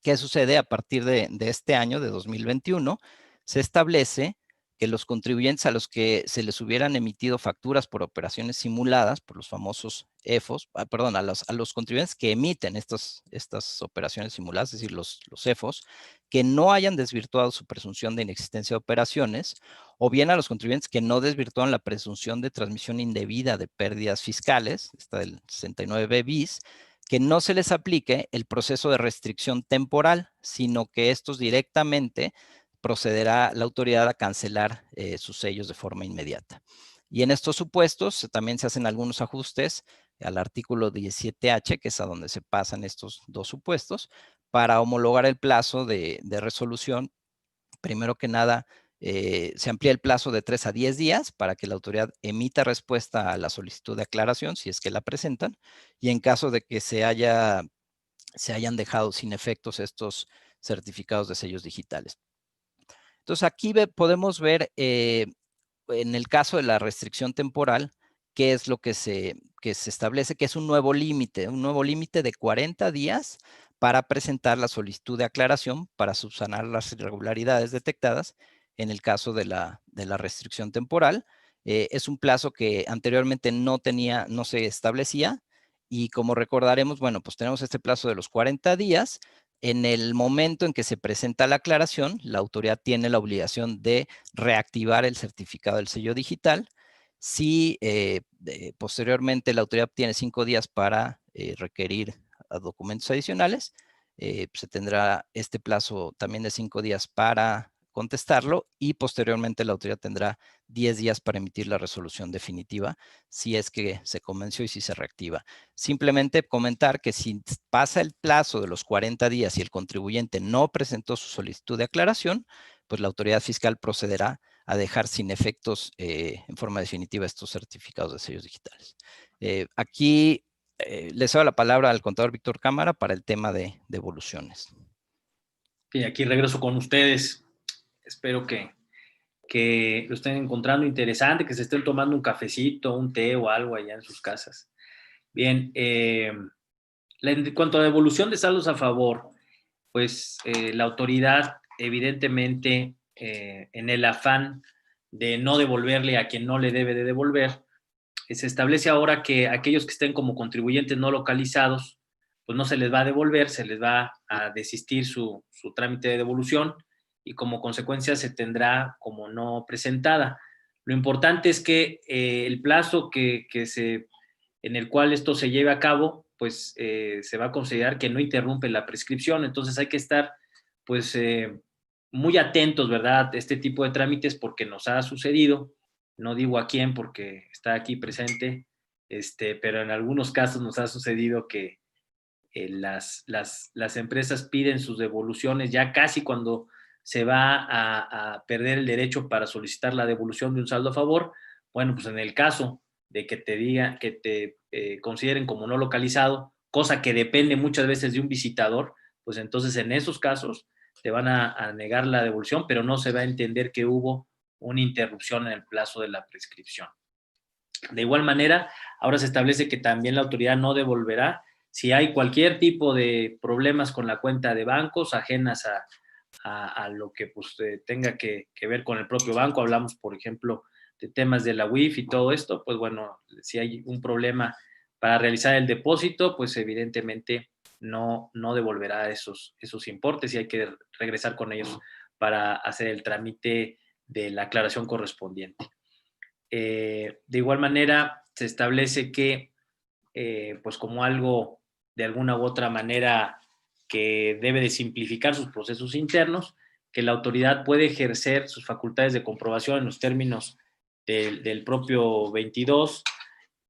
¿Qué sucede? A partir de este año, de 2021, se establece que los contribuyentes a los que se les hubieran emitido facturas por operaciones simuladas, por los famosos EFOS, perdón, a los contribuyentes que emiten estas operaciones simuladas, es decir, los EFOS, que no hayan desvirtuado su presunción de inexistencia de operaciones, o bien a los contribuyentes que no desvirtuaron la presunción de transmisión indebida de pérdidas fiscales, esta del 69B bis, que no se les aplique el proceso de restricción temporal, sino que estos directamente procederá la autoridad a cancelar sus sellos de forma inmediata. Y en estos supuestos también se hacen algunos ajustes al artículo 17H, que es a donde se pasan estos dos supuestos, para homologar el plazo de resolución. Primero que nada, se amplía el plazo de 3 a 10 días para que la autoridad emita respuesta a la solicitud de aclaración, si es que la presentan, y en caso de que se hayan dejado sin efectos estos certificados de sellos digitales. Entonces, aquí podemos ver, en el caso de la restricción temporal, qué es lo que se establece, que es un nuevo límite de 40 días para presentar la solicitud de aclaración para subsanar las irregularidades detectadas en el caso de la restricción temporal. Es un plazo que anteriormente no se establecía y como recordaremos, bueno, pues tenemos este plazo de los 40 días. En el momento en que se presenta la aclaración, la autoridad tiene la obligación de reactivar el certificado del sello digital. Si posteriormente la autoridad tiene 5 días para requerir documentos adicionales, se tendrá este plazo también de 5 días para contestarlo y posteriormente la autoridad tendrá 10 días para emitir la resolución definitiva si es que se convenció y si se reactiva. Simplemente comentar que si pasa el plazo de los 40 días y el contribuyente no presentó su solicitud de aclaración, pues la autoridad fiscal procederá a dejar sin efectos en forma definitiva estos certificados de sellos digitales. Aquí le cedo la palabra al contador Víctor Cámara para el tema de devoluciones. Y aquí regreso con ustedes. Espero que lo estén encontrando interesante, que se estén tomando un cafecito, un té o algo allá en sus casas. Bien, en cuanto a la devolución de saldos a favor, pues la autoridad evidentemente en el afán de no devolverle a quien no le debe de devolver, se establece ahora que aquellos que estén como contribuyentes no localizados, pues no se les va a devolver, se les va a desistir su trámite de devolución y como consecuencia se tendrá como no presentada. Lo importante es que el plazo en el cual esto se lleve a cabo, pues se va a considerar que no interrumpe la prescripción, entonces hay que estar pues muy atentos, ¿verdad?, a este tipo de trámites porque nos ha sucedido, no digo a quién porque está aquí presente, pero en algunos casos nos ha sucedido que las empresas piden sus devoluciones ya casi cuando se va a perder el derecho para solicitar la devolución de un saldo a favor. Bueno, pues en el caso de que te digan, que te consideren como no localizado, cosa que depende muchas veces de un visitador, pues entonces en esos casos te van a negar la devolución, pero no se va a entender que hubo una interrupción en el plazo de la prescripción. De igual manera, ahora se establece que también la autoridad no devolverá si hay cualquier tipo de problemas con la cuenta de bancos ajenas a lo que pues, tenga que ver con el propio banco. Hablamos, por ejemplo, de temas de la UIF y todo esto, pues bueno, si hay un problema para realizar el depósito, pues evidentemente no devolverá esos importes y hay que regresar con ellos para hacer el trámite de la aclaración correspondiente. De igual manera, se establece que, pues como algo de alguna u otra manera que debe de simplificar sus procesos internos, que la autoridad puede ejercer sus facultades de comprobación en los términos del propio 22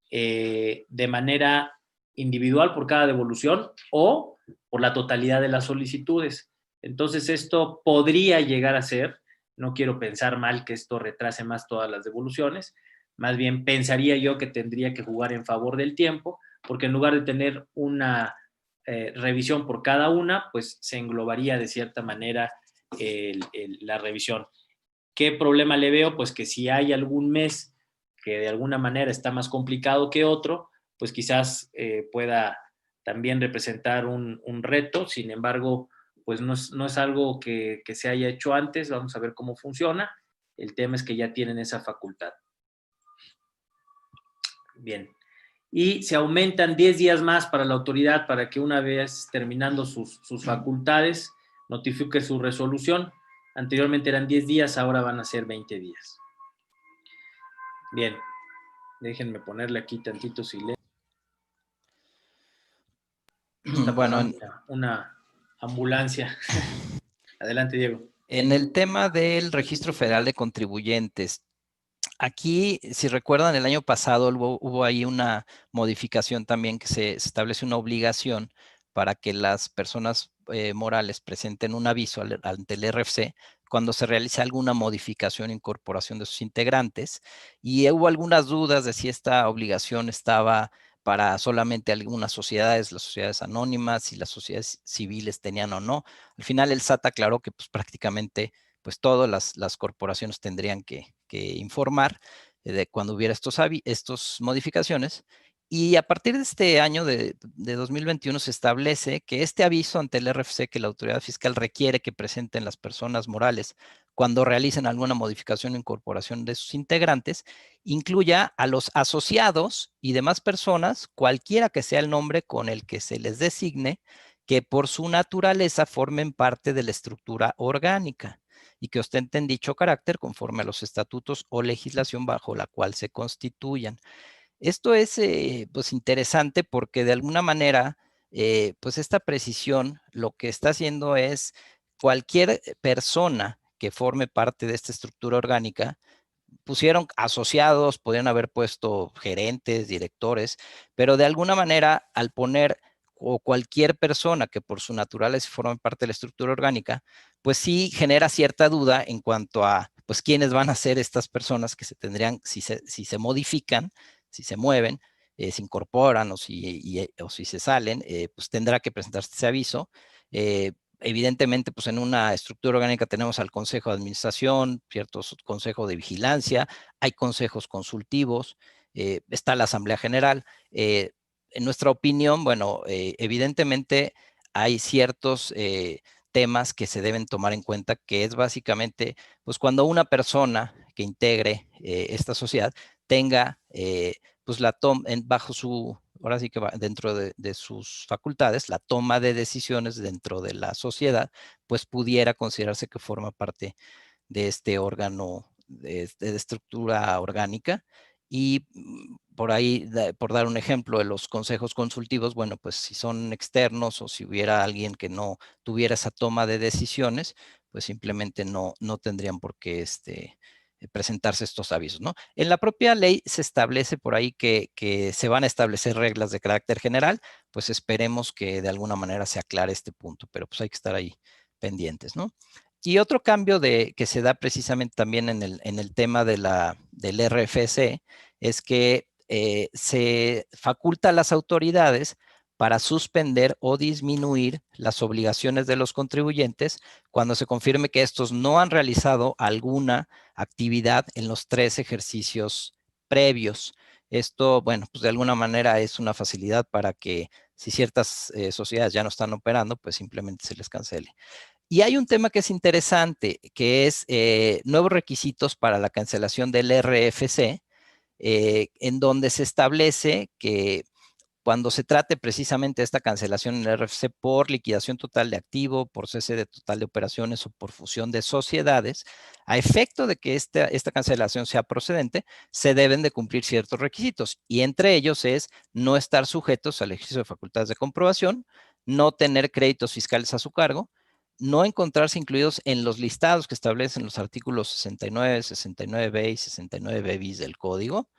de manera individual por cada devolución o por la totalidad de las solicitudes. Entonces, esto podría llegar a ser, no quiero pensar mal que esto retrase más todas las devoluciones, más bien pensaría yo que tendría que jugar en favor del tiempo, porque en lugar de tener una revisión por cada una, pues se englobaría de cierta manera la revisión. ¿Qué problema le veo? Pues que si hay algún mes que de alguna manera está más complicado que otro, pues quizás pueda también representar un reto. Sin embargo, pues no es algo que se haya hecho antes. Vamos a ver cómo funciona. El tema es que ya tienen esa facultad. Bien. Y se aumentan 10 días más para la autoridad para que una vez terminando sus facultades notifique su resolución. Anteriormente eran 10 días, ahora van a ser 20 días. Bien, déjenme ponerle aquí tantito silencio. Está Bueno, una ambulancia. Adelante, Diego. en el tema del Registro Federal de Contribuyentes, aquí, si recuerdan, el año pasado hubo ahí una modificación también que se establece una obligación para que las personas morales presenten un aviso ante el RFC cuando se realice alguna modificación o incorporación de sus integrantes. Y hubo algunas dudas de si esta obligación estaba para solamente algunas sociedades, las sociedades anónimas, y las sociedades civiles tenían o no. Al final el SAT aclaró que pues prácticamente pues todas las corporaciones tendrían que informar de cuando hubiera estos modificaciones. Y a partir de este año de 2021 se establece que este aviso ante el RFC que la autoridad fiscal requiere que presenten las personas morales cuando realicen alguna modificación o incorporación de sus integrantes, incluya a los asociados y demás personas, cualquiera que sea el nombre con el que se les designe, que por su naturaleza formen parte de la estructura orgánica y que ostenten dicho carácter conforme a los estatutos o legislación bajo la cual se constituyan. Esto es pues interesante porque de alguna manera pues esta precisión lo que está haciendo es cualquier persona que forme parte de esta estructura orgánica, pusieron asociados, podrían haber puesto gerentes, directores, pero de alguna manera al poner o cualquier persona que por su naturaleza forme parte de la estructura orgánica, pues sí genera cierta duda en cuanto a pues quiénes van a ser estas personas que se tendrían, si se modifican, si se mueven, se incorporan o si se salen, pues tendrá que presentarse ese aviso. Evidentemente, pues en una estructura orgánica tenemos al Consejo de Administración, ciertos consejos de vigilancia, hay consejos consultivos, está la Asamblea General. En nuestra opinión, bueno, evidentemente hay ciertos temas que se deben tomar en cuenta, que es básicamente, pues cuando una persona que integre esta sociedad tenga, pues la toma bajo su, ahora sí que va dentro de sus facultades, la toma de decisiones dentro de la sociedad, pues pudiera considerarse que forma parte de este órgano de estructura orgánica. Y por ahí, por dar un ejemplo de los consejos consultivos, bueno, pues si son externos o si hubiera alguien que no tuviera esa toma de decisiones, pues simplemente no tendrían por qué presentarse estos avisos, ¿no? En la propia ley se establece por ahí que se van a establecer reglas de carácter general, pues esperemos que de alguna manera se aclare este punto, pero pues hay que estar ahí pendientes, ¿no? Y otro cambio que se da precisamente también en el tema del RFC es que se faculta a las autoridades para suspender o disminuir las obligaciones de los contribuyentes cuando se confirme que estos no han realizado alguna actividad en los 3 ejercicios previos. Esto, bueno, pues de alguna manera es una facilidad para que si ciertas sociedades ya no están operando, pues simplemente se les cancele. Y hay un tema que es interesante, que es nuevos requisitos para la cancelación del RFC, en donde se establece que cuando se trate precisamente de esta cancelación en el RFC por liquidación total de activo, por cese de total de operaciones o por fusión de sociedades, a efecto de que esta cancelación sea procedente, se deben de cumplir ciertos requisitos, y entre ellos es no estar sujetos al ejercicio de facultades de comprobación, no tener créditos fiscales a su cargo, no encontrarse incluidos en los listados que establecen los artículos 69, 69b y 69b bis del Código,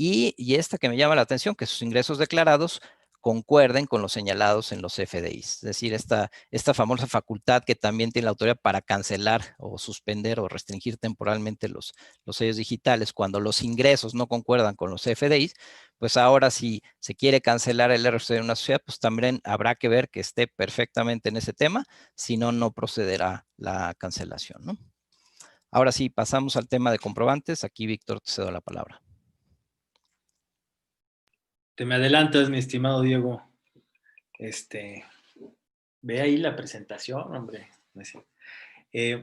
y esta que me llama la atención, que sus ingresos declarados concuerden con los señalados en los FDIs. Es decir, esta famosa facultad que también tiene la autoridad para cancelar o suspender o restringir temporalmente los sellos digitales cuando los ingresos no concuerdan con los FDIs, pues ahora si se quiere cancelar el RFC de una sociedad, pues también habrá que ver que esté perfectamente en ese tema, si no, no procederá la cancelación, ¿no? Ahora sí, pasamos al tema de comprobantes. Aquí, Víctor, te cedo la palabra. Te me adelantas, mi estimado Diego. Ve ahí la presentación, hombre.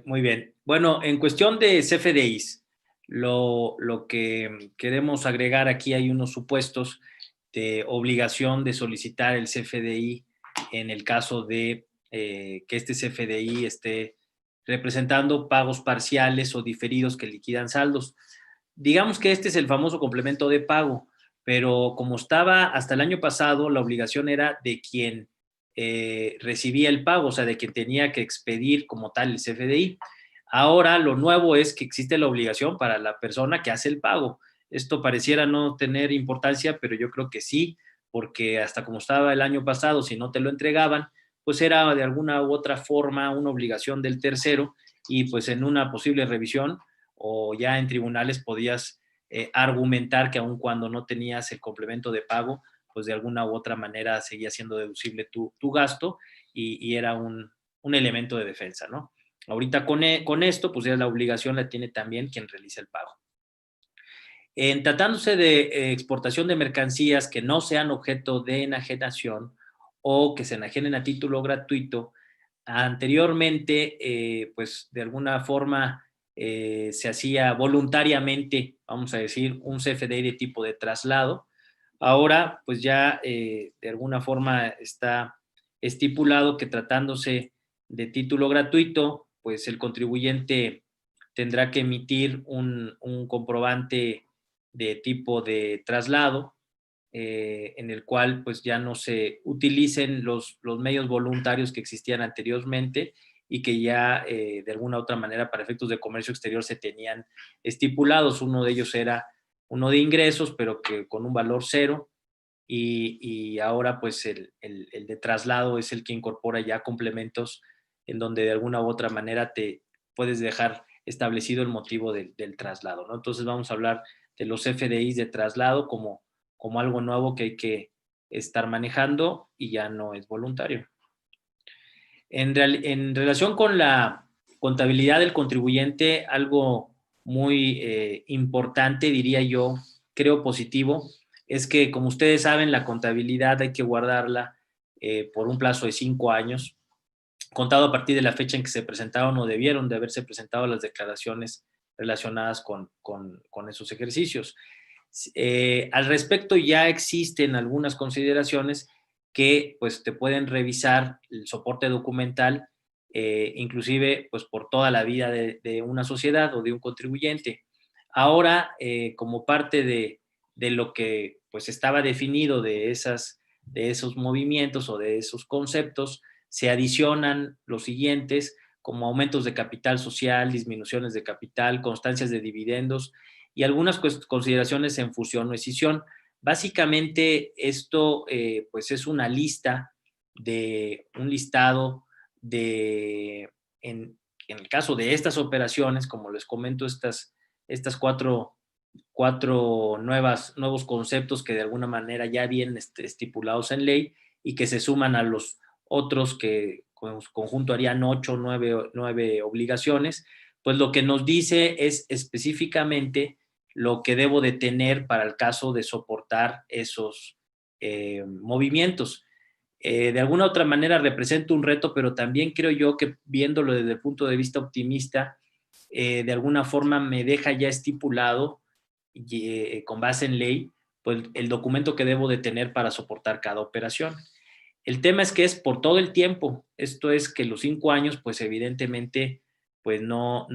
Muy bien. Bueno, en cuestión de CFDIs, lo que queremos agregar aquí, hay unos supuestos de obligación de solicitar el CFDI en el caso de que este CFDI esté representando pagos parciales o diferidos que liquidan saldos. Digamos que este es el famoso complemento de pago, pero como estaba hasta el año pasado, la obligación era de quien recibía el pago, o sea, de quien tenía que expedir como tal el CFDI. Ahora lo nuevo es que existe la obligación para la persona que hace el pago. Esto pareciera no tener importancia, pero yo creo que sí, porque hasta como estaba el año pasado, si no te lo entregaban, pues era de alguna u otra forma una obligación del tercero, y pues en una posible revisión o ya en tribunales podías argumentar que aun cuando no tenías el complemento de pago, pues de alguna u otra manera seguía siendo deducible tu gasto, y era un elemento de defensa, ¿no? Ahorita con esto, pues ya la obligación la tiene también quien realiza el pago. En tratándose de exportación de mercancías que no sean objeto de enajenación o que se enajenen a título gratuito, anteriormente, pues de alguna forma se hacía voluntariamente, vamos a decir, un CFDI de tipo de traslado. Ahora, pues ya de alguna forma está estipulado que tratándose de título gratuito, pues el contribuyente tendrá que emitir un comprobante de tipo de traslado, en el cual pues ya no se utilicen los medios voluntarios que existían anteriormente y que ya de alguna u otra manera para efectos de comercio exterior se tenían estipulados. Uno de ellos era uno de ingresos, pero que con un valor cero, y ahora pues el de traslado es el que incorpora ya complementos en donde de alguna u otra manera te puedes dejar establecido el motivo del traslado, ¿no? Entonces vamos a hablar de los FDIs de traslado como algo nuevo que hay que estar manejando y ya no es voluntario. En relación con la contabilidad del contribuyente, algo muy importante, diría yo, creo positivo, es que, como ustedes saben, la contabilidad hay que guardarla por un plazo de 5 años, contado a partir de la fecha en que se presentaron o debieron de haberse presentado las declaraciones relacionadas con esos ejercicios. Al respecto, ya existen algunas consideraciones que pues te pueden revisar el soporte documental, inclusive pues por toda la vida de una sociedad o de un contribuyente. Ahora, como parte de lo que pues estaba definido de esos movimientos o de esos conceptos, se adicionan los siguientes, como aumentos de capital social, disminuciones de capital, constancias de dividendos y algunas consideraciones en fusión o escisión. Básicamente esto pues es una lista un listado en el caso de estas operaciones, como les comento, estas cuatro nuevos conceptos que de alguna manera ya vienen estipulados en ley y que se suman a los otros que con conjunto harían 8 o 9 obligaciones, pues lo que nos dice es específicamente lo que debo de tener para el caso de soportar esos movimientos. De alguna otra manera representa un reto, pero también creo yo que viéndolo desde el punto de vista optimista, de alguna forma me deja ya estipulado, con base en ley, pues el documento que debo de tener para soportar cada operación. El tema es que es por todo el tiempo. Esto es que los 5 años, pues evidentemente, pues no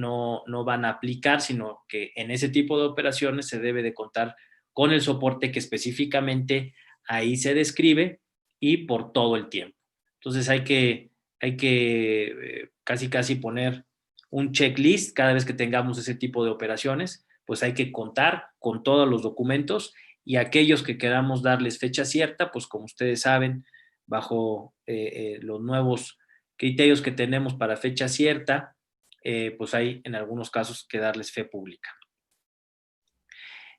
van a aplicar, sino que en ese tipo de operaciones se debe de contar con el soporte que específicamente ahí se describe y por todo el tiempo. Entonces hay que casi poner un checklist cada vez que tengamos ese tipo de operaciones, pues hay que contar con todos los documentos y aquellos que queramos darles fecha cierta, pues como ustedes saben, bajo los nuevos criterios que tenemos para fecha cierta, pues hay en algunos casos que darles fe pública.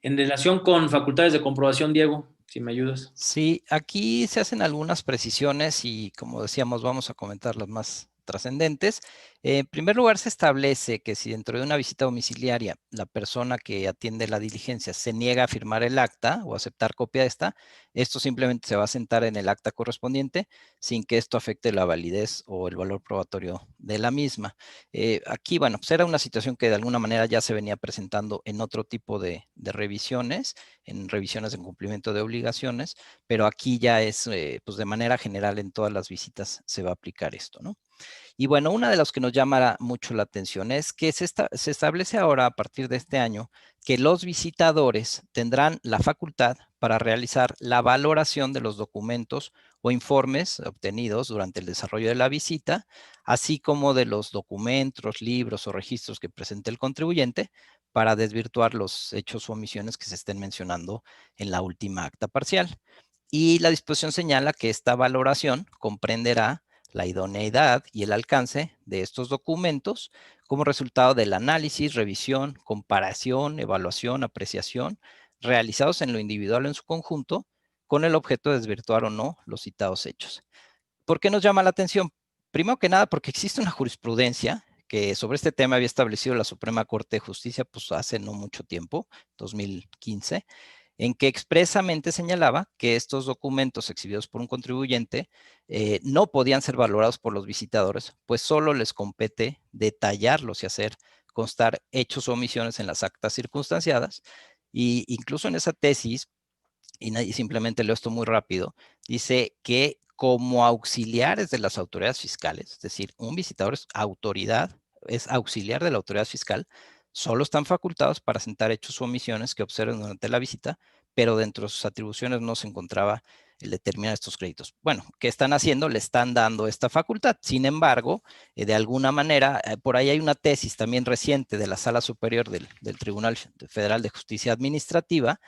En relación con facultades de comprobación, Diego, si me ayudas. Sí, aquí se hacen algunas precisiones y, como decíamos, vamos a comentar las más trascendentes. En primer lugar, se establece que si dentro de una visita domiciliaria la persona que atiende la diligencia se niega a firmar el acta o aceptar copia de esta, esto simplemente se va a sentar en el acta correspondiente sin que esto afecte la validez o el valor probatorio de la misma. Aquí, bueno, pues era una situación que de alguna manera ya se venía presentando en otro tipo de revisiones, en revisiones de cumplimiento de obligaciones, pero aquí ya es, pues de manera general en todas las visitas se va a aplicar esto, ¿no? Y bueno, una de las que nos llama mucho la atención es que se establece ahora a partir de este año que los visitadores tendrán la facultad para realizar la valoración de los documentos o informes obtenidos durante el desarrollo de la visita, así como de los documentos, libros o registros que presente el contribuyente para desvirtuar los hechos o omisiones que se estén mencionando en la última acta parcial. Y la disposición señala que esta valoración comprenderá la idoneidad y el alcance de estos documentos como resultado del análisis, revisión, comparación, evaluación, apreciación, realizados en lo individual o en su conjunto, con el objeto de desvirtuar o no los citados hechos. ¿Por qué nos llama la atención? Primero que nada, porque existe una jurisprudencia que sobre este tema había establecido la Suprema Corte de Justicia pues hace no mucho tiempo, 2015, en que expresamente señalaba que estos documentos exhibidos por un contribuyente no podían ser valorados por los visitadores, pues solo les compete detallarlos y hacer constar hechos o omisiones en las actas circunstanciadas. Y incluso en esa tesis, y simplemente leo esto muy rápido, dice que como auxiliares de las autoridades fiscales, es decir, un visitador es autoridad, es auxiliar de la autoridad fiscal, solo están facultados para sentar hechos o omisiones que observen durante la visita, pero dentro de sus atribuciones no se encontraba el determinar estos créditos. Bueno, ¿qué están haciendo? Le están dando esta facultad. Sin embargo, de alguna manera, por ahí hay una tesis también reciente de la Sala Superior del Tribunal Federal de Justicia Administrativa,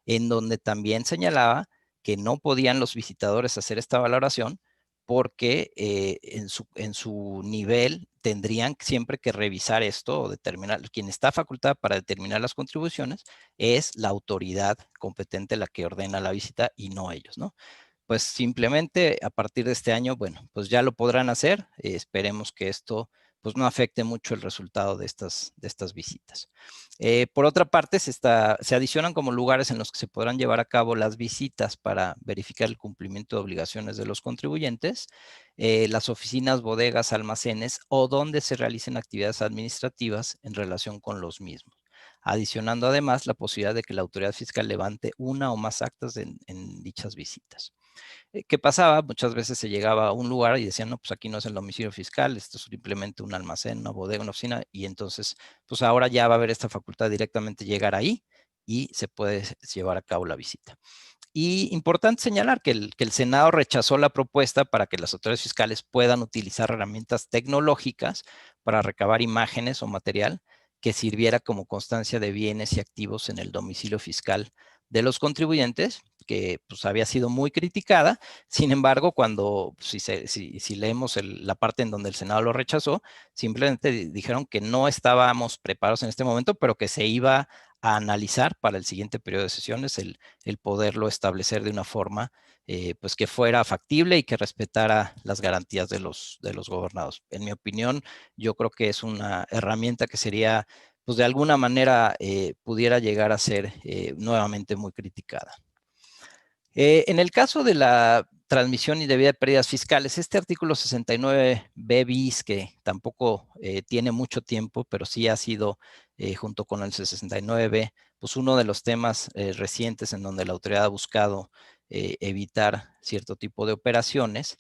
en donde también señalaba que no podían los visitadores hacer esta valoración porque en su nivel tendrían siempre que revisar esto o determinar, quien está facultado para determinar las contribuciones es la autoridad competente la que ordena la visita y no ellos, ¿no? Pues simplemente a partir de este año, bueno, pues ya lo podrán hacer. Esperemos que esto pues no afecte mucho el resultado de estas visitas. Por otra parte, se adicionan como lugares en los que se podrán llevar a cabo las visitas para verificar el cumplimiento de obligaciones de los contribuyentes, las oficinas, bodegas, almacenes o donde se realicen actividades administrativas en relación con los mismos, adicionando además la posibilidad de que la autoridad fiscal levante una o más actas en dichas visitas. ¿Qué pasaba? Muchas veces se llegaba a un lugar y decían, no, pues aquí no es el domicilio fiscal, esto es simplemente un almacén, una bodega, una oficina, y entonces, pues ahora ya va a haber esta facultad directamente llegar ahí y se puede llevar a cabo la visita. Y importante señalar que el Senado rechazó la propuesta para que las autoridades fiscales puedan utilizar herramientas tecnológicas para recabar imágenes o material que sirviera como constancia de bienes y activos en el domicilio fiscal de los contribuyentes, que pues había sido muy criticada. Sin embargo, cuando si leemos la parte en donde el Senado lo rechazó, simplemente dijeron que no estábamos preparados en este momento, pero que se iba a analizar para el siguiente periodo de sesiones el poderlo establecer de una forma pues que fuera factible y que respetara las garantías de los gobernados. En mi opinión, yo creo que es una herramienta que sería, pues de alguna manera pudiera llegar a ser nuevamente muy criticada. En el caso de la transmisión indebida de pérdidas fiscales, este artículo 69b bis, que tampoco tiene mucho tiempo, pero sí ha sido, junto con el 69b, pues uno de los temas recientes en donde la autoridad ha buscado evitar cierto tipo de operaciones,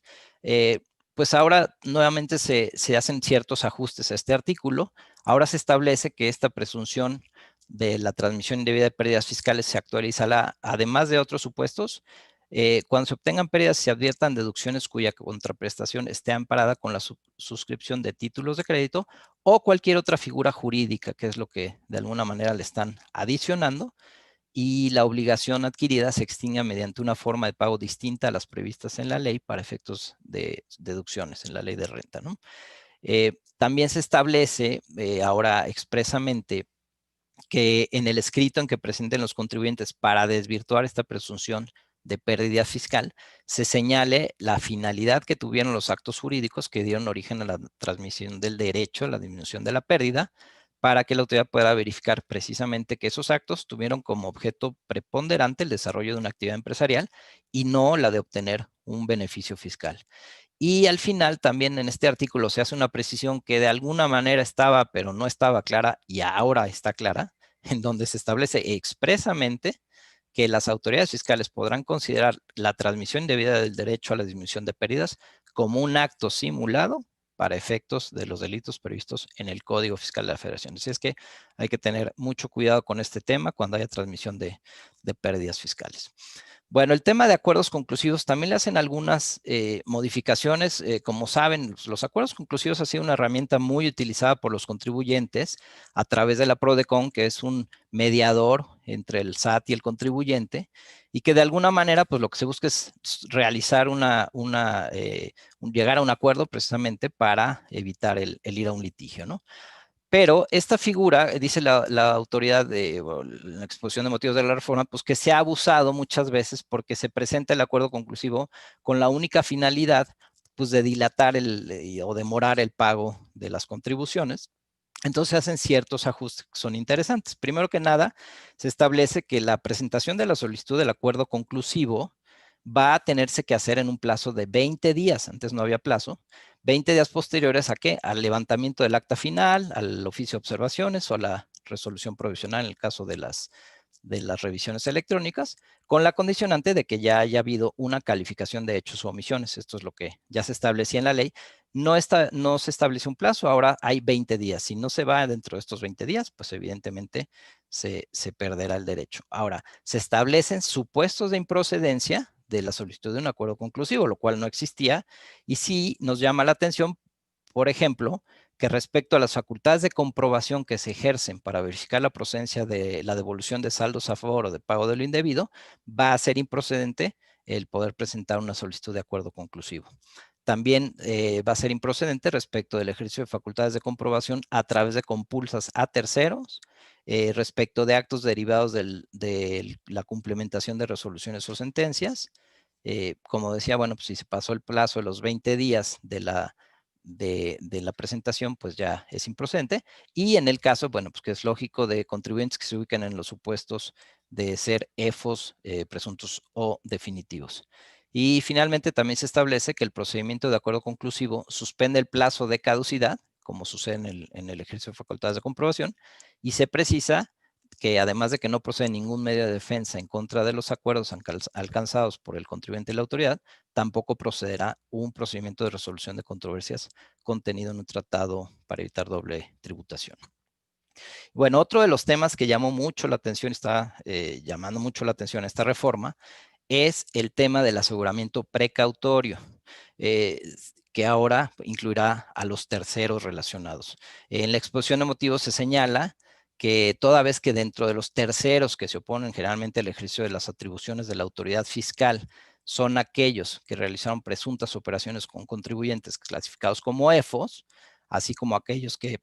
pues ahora nuevamente se hacen ciertos ajustes a este artículo. Ahora se establece que esta presunción de la transmisión indebida de pérdidas fiscales se actualiza, además de otros supuestos, cuando se obtengan pérdidas, se adviertan deducciones cuya contraprestación esté amparada con la suscripción de títulos de crédito o cualquier otra figura jurídica, que es lo que de alguna manera le están adicionando, y la obligación adquirida se extinga mediante una forma de pago distinta a las previstas en la ley para efectos de deducciones en la ley de renta, ¿no? También se establece ahora expresamente que en el escrito en que presenten los contribuyentes para desvirtuar esta presunción de pérdida fiscal, se señale la finalidad que tuvieron los actos jurídicos que dieron origen a la transmisión del derecho a la disminución de la pérdida, para que la autoridad pueda verificar precisamente que esos actos tuvieron como objeto preponderante el desarrollo de una actividad empresarial y no la de obtener un beneficio fiscal. Y al final también en este artículo se hace una precisión que de alguna manera estaba, pero no estaba clara y ahora está clara, en donde se establece expresamente que las autoridades fiscales podrán considerar la transmisión indebida del derecho a la disminución de pérdidas como un acto simulado para efectos de los delitos previstos en el Código Fiscal de la Federación. Así es que hay que tener mucho cuidado con este tema cuando haya transmisión de pérdidas fiscales. Bueno, el tema de acuerdos conclusivos también le hacen algunas modificaciones. Como saben, los acuerdos conclusivos ha sido una herramienta muy utilizada por los contribuyentes a través de la PRODECON, que es un mediador entre el SAT y el contribuyente, y que de alguna manera, pues lo que se busca es realizar llegar a un acuerdo precisamente para evitar el ir a un litigio, ¿no? Pero esta figura, dice la autoridad de la exposición de motivos de la reforma, pues que se ha abusado muchas veces porque se presenta el acuerdo conclusivo con la única finalidad, pues de dilatar o demorar el pago de las contribuciones. Entonces se hacen ciertos ajustes que son interesantes. Primero que nada, se establece que la presentación de la solicitud del acuerdo conclusivo va a tenerse que hacer en un plazo de 20 días. Antes no había plazo. 20 días posteriores a qué? Al levantamiento del acta final, al oficio de observaciones o a la resolución provisional en el caso de las revisiones electrónicas, con la condicionante de que ya haya habido una calificación de hechos o omisiones. Esto es lo que ya se establecía en la ley. No se establece un plazo, ahora hay 20 días. Si no se va dentro de estos 20 días, pues evidentemente se perderá el derecho. Ahora, se establecen supuestos de improcedencia de la solicitud de un acuerdo conclusivo, lo cual no existía, y sí nos llama la atención, por ejemplo, que respecto a las facultades de comprobación que se ejercen para verificar la procedencia de la devolución de saldos a favor o de pago de lo indebido, va a ser improcedente el poder presentar una solicitud de acuerdo conclusivo. También va a ser improcedente respecto del ejercicio de facultades de comprobación a través de compulsas a terceros, respecto de actos derivados de la cumplimentación de resoluciones o sentencias. Como decía, bueno, pues si se pasó el plazo de los 20 días de la presentación, pues ya es improcedente. Y en el caso, bueno, pues que es lógico, de contribuyentes que se ubican en los supuestos de ser EFOS presuntos o definitivos. Y finalmente también se establece que el procedimiento de acuerdo conclusivo suspende el plazo de caducidad, como sucede en el ejercicio de facultades de comprobación, y se precisa que además de que no procede ningún medio de defensa en contra de los acuerdos alcanzados por el contribuyente y la autoridad, tampoco procederá un procedimiento de resolución de controversias contenido en un tratado para evitar doble tributación. Bueno, otro de los temas que llamó mucho la atención, está llamando mucho la atención a esta reforma, es el tema del aseguramiento precautorio, que ahora incluirá a los terceros relacionados. En la exposición de motivos se señala que toda vez que dentro de los terceros que se oponen generalmente al ejercicio de las atribuciones de la autoridad fiscal son aquellos que realizaron presuntas operaciones con contribuyentes clasificados como EFOS, así como aquellos que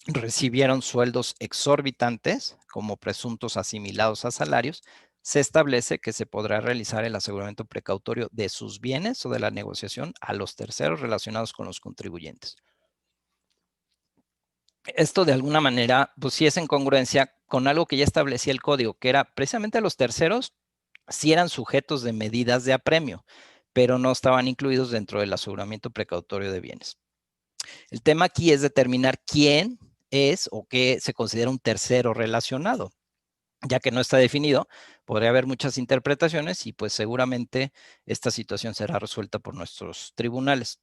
recibieron sueldos exorbitantes como presuntos asimilados a salarios, se establece que se podrá realizar el aseguramiento precautorio de sus bienes o de la negociación a los terceros relacionados con los contribuyentes. Esto de alguna manera, pues sí es en congruencia con algo que ya establecía el código, que era precisamente a los terceros sí eran sujetos de medidas de apremio, pero no estaban incluidos dentro del aseguramiento precautorio de bienes. El tema aquí es determinar quién es o qué se considera un tercero relacionado. Ya que no está definido, podría haber muchas interpretaciones y pues seguramente esta situación será resuelta por nuestros tribunales.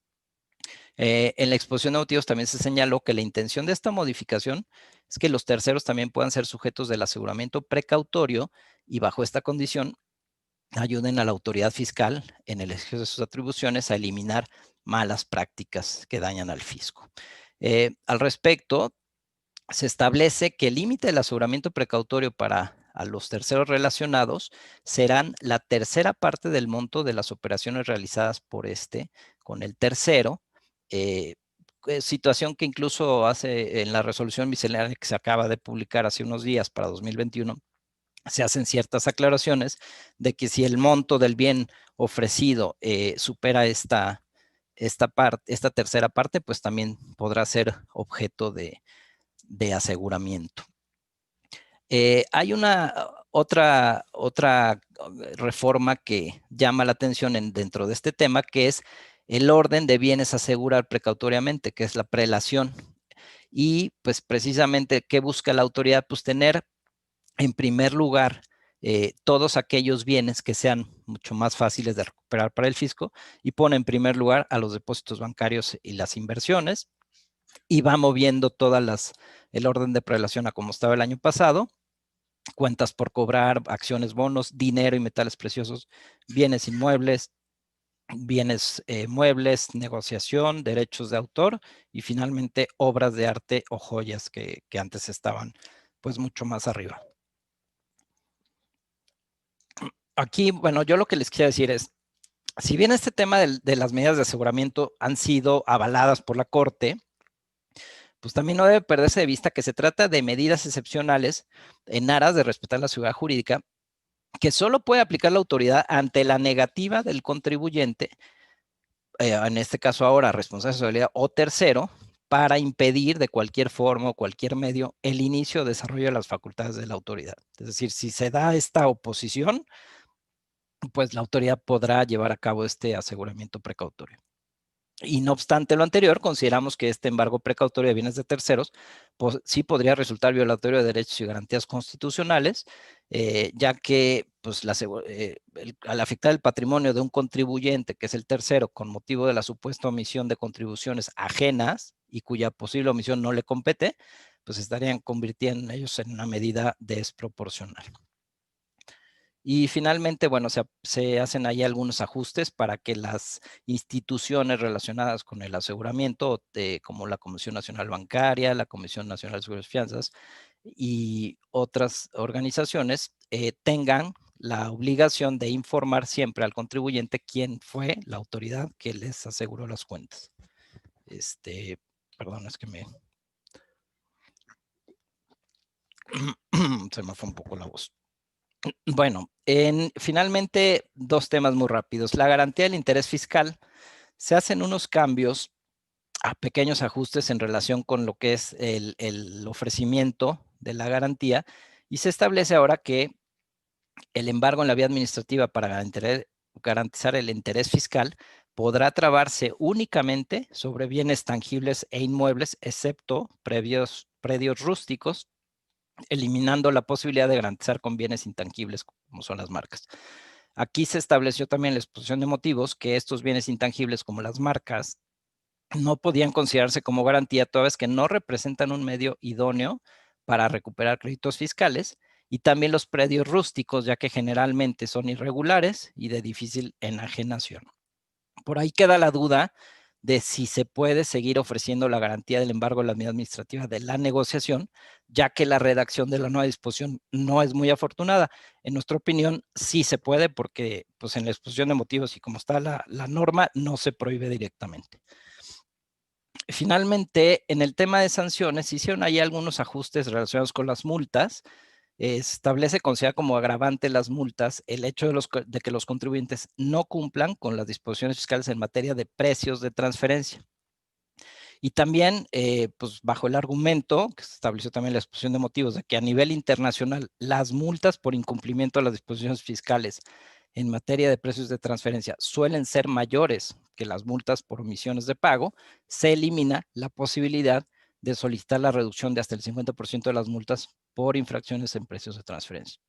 En la exposición de motivos también se señaló que la intención de esta modificación es que los terceros también puedan ser sujetos del aseguramiento precautorio y bajo esta condición ayuden a la autoridad fiscal en el ejercicio de sus atribuciones a eliminar malas prácticas que dañan al fisco. Al respecto, se establece que el límite del aseguramiento precautorio para a los terceros relacionados serán la tercera parte del monto de las operaciones realizadas por este con el tercero, situación que incluso hace en la resolución miscelánea que se acaba de publicar hace unos días para 2021, se hacen ciertas aclaraciones de que si el monto del bien ofrecido supera esta tercera parte, pues también podrá ser objeto de aseguramiento. Hay una otra reforma que llama la atención dentro de este tema, que es el orden de bienes a asegurar precautoriamente, que es la prelación. Y pues precisamente, ¿qué busca la autoridad? Pues tener en primer lugar todos aquellos bienes que sean mucho más fáciles de recuperar para el fisco y pone en primer lugar a los depósitos bancarios y las inversiones y va moviendo el orden de prelación a como estaba el año pasado, cuentas por cobrar, acciones, bonos, dinero y metales preciosos, bienes inmuebles, bienes muebles, negociación, derechos de autor y finalmente obras de arte o joyas que antes estaban pues mucho más arriba. Aquí, bueno, yo lo que les quiero decir es, si bien este tema de las medidas de aseguramiento han sido avaladas por la Corte, pues también no debe perderse de vista que se trata de medidas excepcionales en aras de respetar la seguridad jurídica que solo puede aplicar la autoridad ante la negativa del contribuyente, en este caso ahora responsabilidad o tercero, para impedir de cualquier forma o cualquier medio el inicio o desarrollo de las facultades de la autoridad. Es decir, si se da esta oposición, pues la autoridad podrá llevar a cabo este aseguramiento precautorio. Y no obstante lo anterior, consideramos que este embargo precautorio de bienes de terceros pues, sí podría resultar violatorio de derechos y garantías constitucionales, ya que pues, al afectar el patrimonio de un contribuyente, que es el tercero, con motivo de la supuesta omisión de contribuciones ajenas y cuya posible omisión no le compete, pues estarían convirtiendo ellos en una medida desproporcional. Y finalmente, bueno, se hacen ahí algunos ajustes para que las instituciones relacionadas con el aseguramiento, como la Comisión Nacional Bancaria, la Comisión Nacional de Seguros y Fianzas y otras organizaciones tengan la obligación de informar siempre al contribuyente quién fue la autoridad que les aseguró las cuentas. Perdón, es que se me fue un poco la voz. Bueno, finalmente, dos temas muy rápidos. La garantía del interés fiscal. Se hacen unos cambios a pequeños ajustes en relación con lo que es el ofrecimiento de la garantía y se establece ahora que el embargo en la vía administrativa para garantizar el interés fiscal podrá trabarse únicamente sobre bienes tangibles e inmuebles, excepto predios rústicos, eliminando la posibilidad de garantizar con bienes intangibles como son las marcas. Aquí se estableció también la exposición de motivos que estos bienes intangibles como las marcas no podían considerarse como garantía toda vez que no representan un medio idóneo para recuperar créditos fiscales y también los predios rústicos, ya que generalmente son irregulares y de difícil enajenación. Por ahí queda la duda de si se puede seguir ofreciendo la garantía del embargo de la medida administrativa de la negociación, ya que la redacción de la nueva disposición no es muy afortunada. En nuestra opinión, sí se puede porque pues, en la exposición de motivos y como está la norma, no se prohíbe directamente. Finalmente, en el tema de sanciones, se hicieron ahí algunos ajustes relacionados con las multas. Se establece, considera como agravante las multas el hecho de que los contribuyentes no cumplan con las disposiciones fiscales en materia de precios de transferencia. Y también, pues bajo el argumento, que se estableció también la exposición de motivos, de que a nivel internacional las multas por incumplimiento de las disposiciones fiscales en materia de precios de transferencia suelen ser mayores que las multas por omisiones de pago, se elimina la posibilidad de solicitar la reducción de hasta el 50% de las multas por infracciones en precios de transferencia.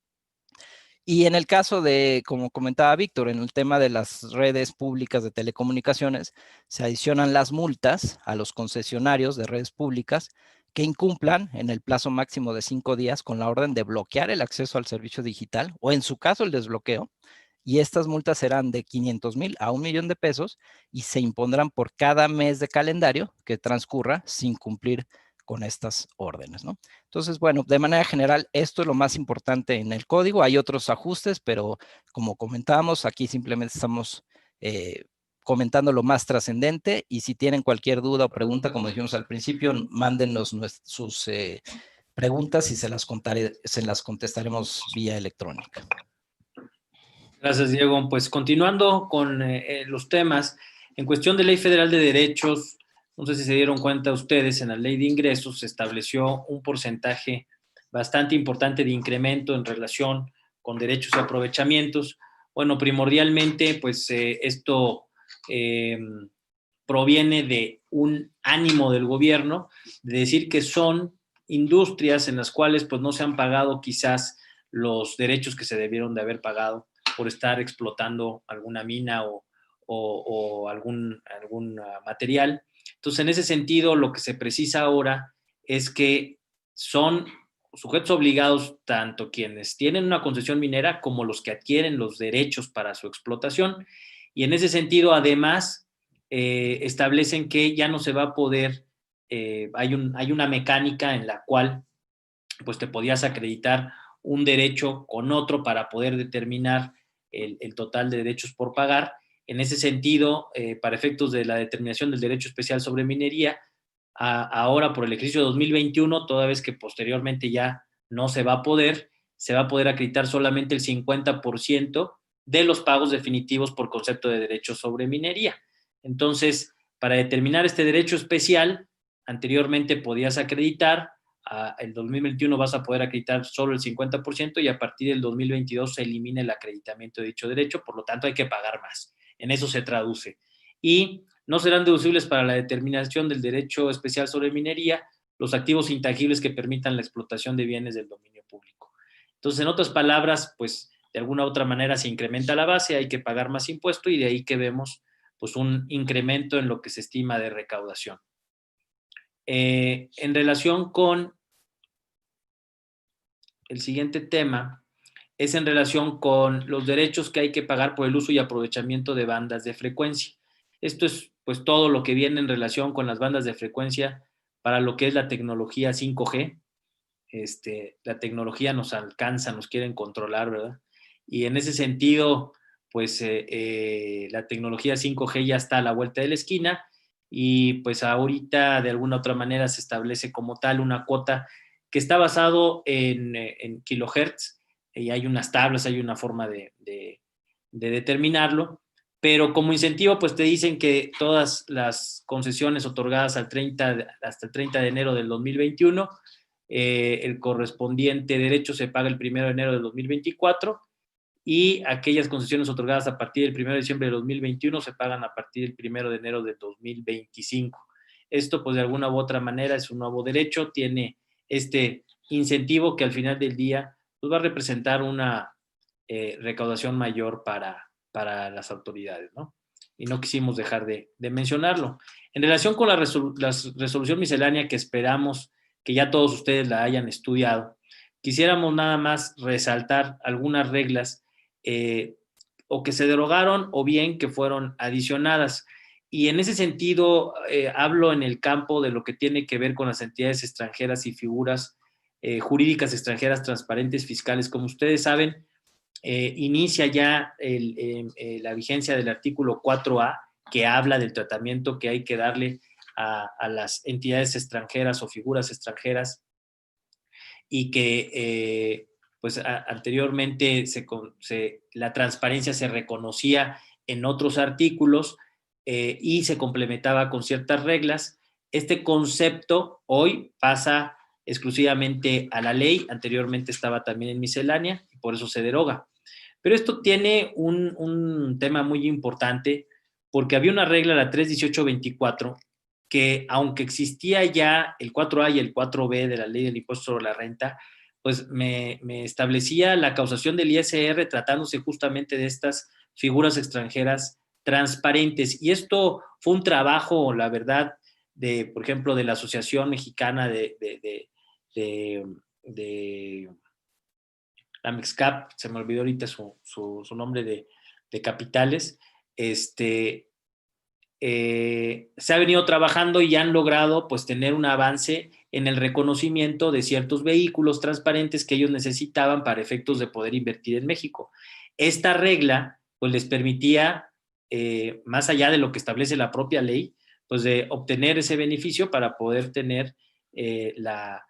Y en el caso de, como comentaba Víctor, en el tema de las redes públicas de telecomunicaciones, se adicionan las multas a los concesionarios de redes públicas que incumplan en el plazo máximo de 5 días con la orden de bloquear el acceso al servicio digital o, en su caso, el desbloqueo. Y estas multas serán de 500,000 a 1,000,000 de pesos y se impondrán por cada mes de calendario que transcurra sin cumplir con estas órdenes, ¿no? Entonces, bueno, de manera general, esto es lo más importante en el código. Hay otros ajustes, pero como comentábamos, aquí simplemente estamos comentando lo más trascendente, y si tienen cualquier duda o pregunta, como dijimos al principio, mándenos sus preguntas y se las contestaremos vía electrónica. Gracias, Diego. Pues continuando con los temas, en cuestión de Ley Federal de Derechos, no sé si se dieron cuenta ustedes, en la Ley de Ingresos se estableció un porcentaje bastante importante de incremento en relación con derechos y aprovechamientos. Bueno, primordialmente, pues esto proviene de un ánimo del gobierno de decir que son industrias en las cuales pues no se han pagado quizás los derechos que se debieron de haber pagado por estar explotando alguna mina o algún material. Entonces, en ese sentido, lo que se precisa ahora es que son sujetos obligados tanto quienes tienen una concesión minera como los que adquieren los derechos para su explotación. Y en ese sentido, además, establecen que ya no se va a poder, hay una mecánica en la cual pues te podías acreditar un derecho con otro para poder determinar el total de derechos por pagar. En ese sentido, para efectos de la determinación del derecho especial sobre minería, ahora por el ejercicio 2021, toda vez que posteriormente ya no se va a poder acreditar solamente el 50% de los pagos definitivos por concepto de derecho sobre minería. Entonces, para determinar este derecho especial, anteriormente podías acreditar, el 2021 vas a poder acreditar solo el 50% y a partir del 2022 se elimina el acreditamiento de dicho derecho, por lo tanto hay que pagar más. En eso se traduce. Y no serán deducibles para la determinación del derecho especial sobre minería los activos intangibles que permitan la explotación de bienes del dominio público. Entonces, en otras palabras, pues de alguna u otra manera se incrementa la base, hay que pagar más impuesto y de ahí que vemos pues un incremento en lo que se estima de recaudación. En relación con el siguiente tema, es en relación con los derechos que hay que pagar por el uso y aprovechamiento de bandas de frecuencia. Esto es pues todo lo que viene en relación con las bandas de frecuencia para lo que es la tecnología 5G. La tecnología nos alcanza, nos quieren controlar, ¿verdad? Y en ese sentido, pues la tecnología 5G ya está a la vuelta de la esquina y pues ahorita de alguna otra manera se establece como tal una cuota que está basado en kilohertz y hay unas tablas, hay una forma de determinarlo, pero como incentivo pues te dicen que todas las concesiones otorgadas hasta el 30 de enero del 2021, el correspondiente derecho se paga el 1 de enero del 2024 y aquellas concesiones otorgadas a partir del 1 de diciembre de 2021 se pagan a partir del 1 de enero de 2025. Esto, pues, de alguna u otra manera es un nuevo derecho, tiene este incentivo que al final del día pues, va a representar una recaudación mayor para las autoridades, ¿no? Y no quisimos dejar de mencionarlo. En relación con la resolución miscelánea que esperamos que ya todos ustedes la hayan estudiado, quisiéramos nada más resaltar algunas reglas o que se derogaron o bien que fueron adicionadas. Y en ese sentido hablo en el campo de lo que tiene que ver con las entidades extranjeras y figuras jurídicas extranjeras transparentes fiscales. Como ustedes saben, inicia ya la vigencia del artículo 4A que habla del tratamiento que hay que darle a las entidades extranjeras o figuras extranjeras y que pues anteriormente la transparencia se reconocía en otros artículos y se complementaba con ciertas reglas. Este concepto hoy pasa exclusivamente a la ley, anteriormente estaba también en miscelánea, y por eso se deroga. Pero esto tiene un tema muy importante, porque había una regla, la 31824, que aunque existía ya el 4A y el 4B de la ley del impuesto sobre la renta, pues me establecía la causación del ISR tratándose justamente de estas figuras extranjeras transparentes. Y esto fue un trabajo, la verdad, por ejemplo, de la Asociación Mexicana de la Mexcap, se me olvidó ahorita su nombre de capitales. Se ha venido trabajando y han logrado pues tener un avance en el reconocimiento de ciertos vehículos transparentes que ellos necesitaban para efectos de poder invertir en México. Esta regla pues les permitía, más allá de lo que establece la propia ley, pues de obtener ese beneficio para poder tener la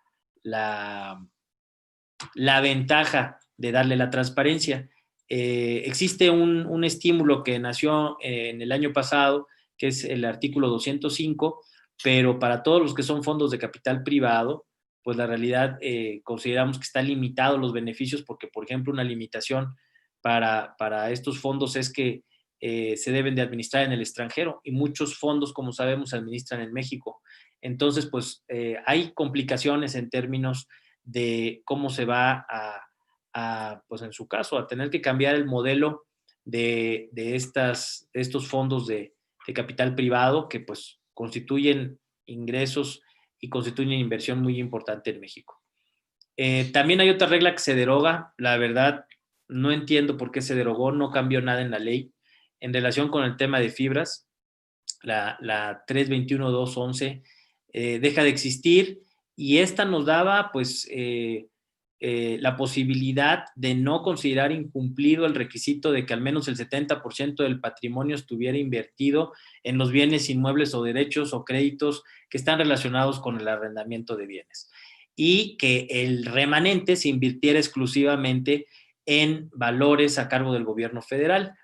ventaja de darle la transparencia. Existe un estímulo que nació en el año pasado, que es el artículo 205, pero para todos los que son fondos de capital privado, pues la realidad consideramos que está limitado los beneficios porque, por ejemplo, una limitación para estos fondos es que se deben de administrar en el extranjero y muchos fondos, como sabemos, se administran en México. Entonces, pues hay complicaciones en términos de cómo se va pues en su caso, a tener que cambiar el modelo de estos fondos de capital privado que pues constituyen ingresos y constituyen inversión muy importante en México. También hay otra regla que se deroga, la verdad no entiendo por qué se derogó, no cambió nada en la ley en relación con el tema de fibras, la 321.211 deja de existir y esta nos daba pues la posibilidad de no considerar incumplido el requisito de que al menos el 70% del patrimonio estuviera invertido en los bienes inmuebles o derechos o créditos que están relacionados con el arrendamiento de bienes y que el remanente se invirtiera exclusivamente en valores a cargo del gobierno federal.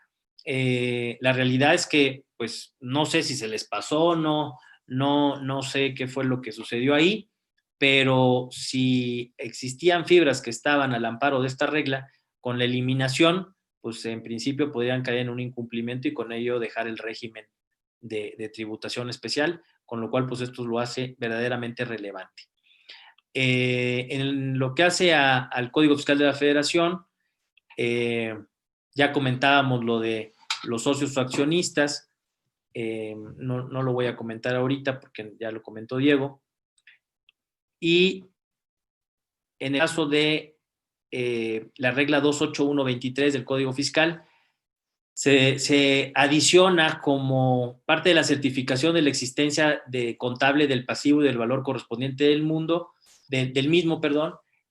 La realidad es que pues no sé si se les pasó, no sé qué fue lo que sucedió ahí, pero si existían fibras que estaban al amparo de esta regla, con la eliminación, pues en principio podrían caer en un incumplimiento y con ello dejar el régimen de tributación especial, con lo cual pues esto lo hace verdaderamente relevante. En lo que hace al Código Fiscal de la Federación, ya comentábamos lo de los socios o accionistas, no lo voy a comentar ahorita porque ya lo comentó Diego. Y en el caso de la regla 28123 del Código Fiscal, se adiciona como parte de la certificación de la existencia de contable del pasivo y del valor correspondiente del mismo,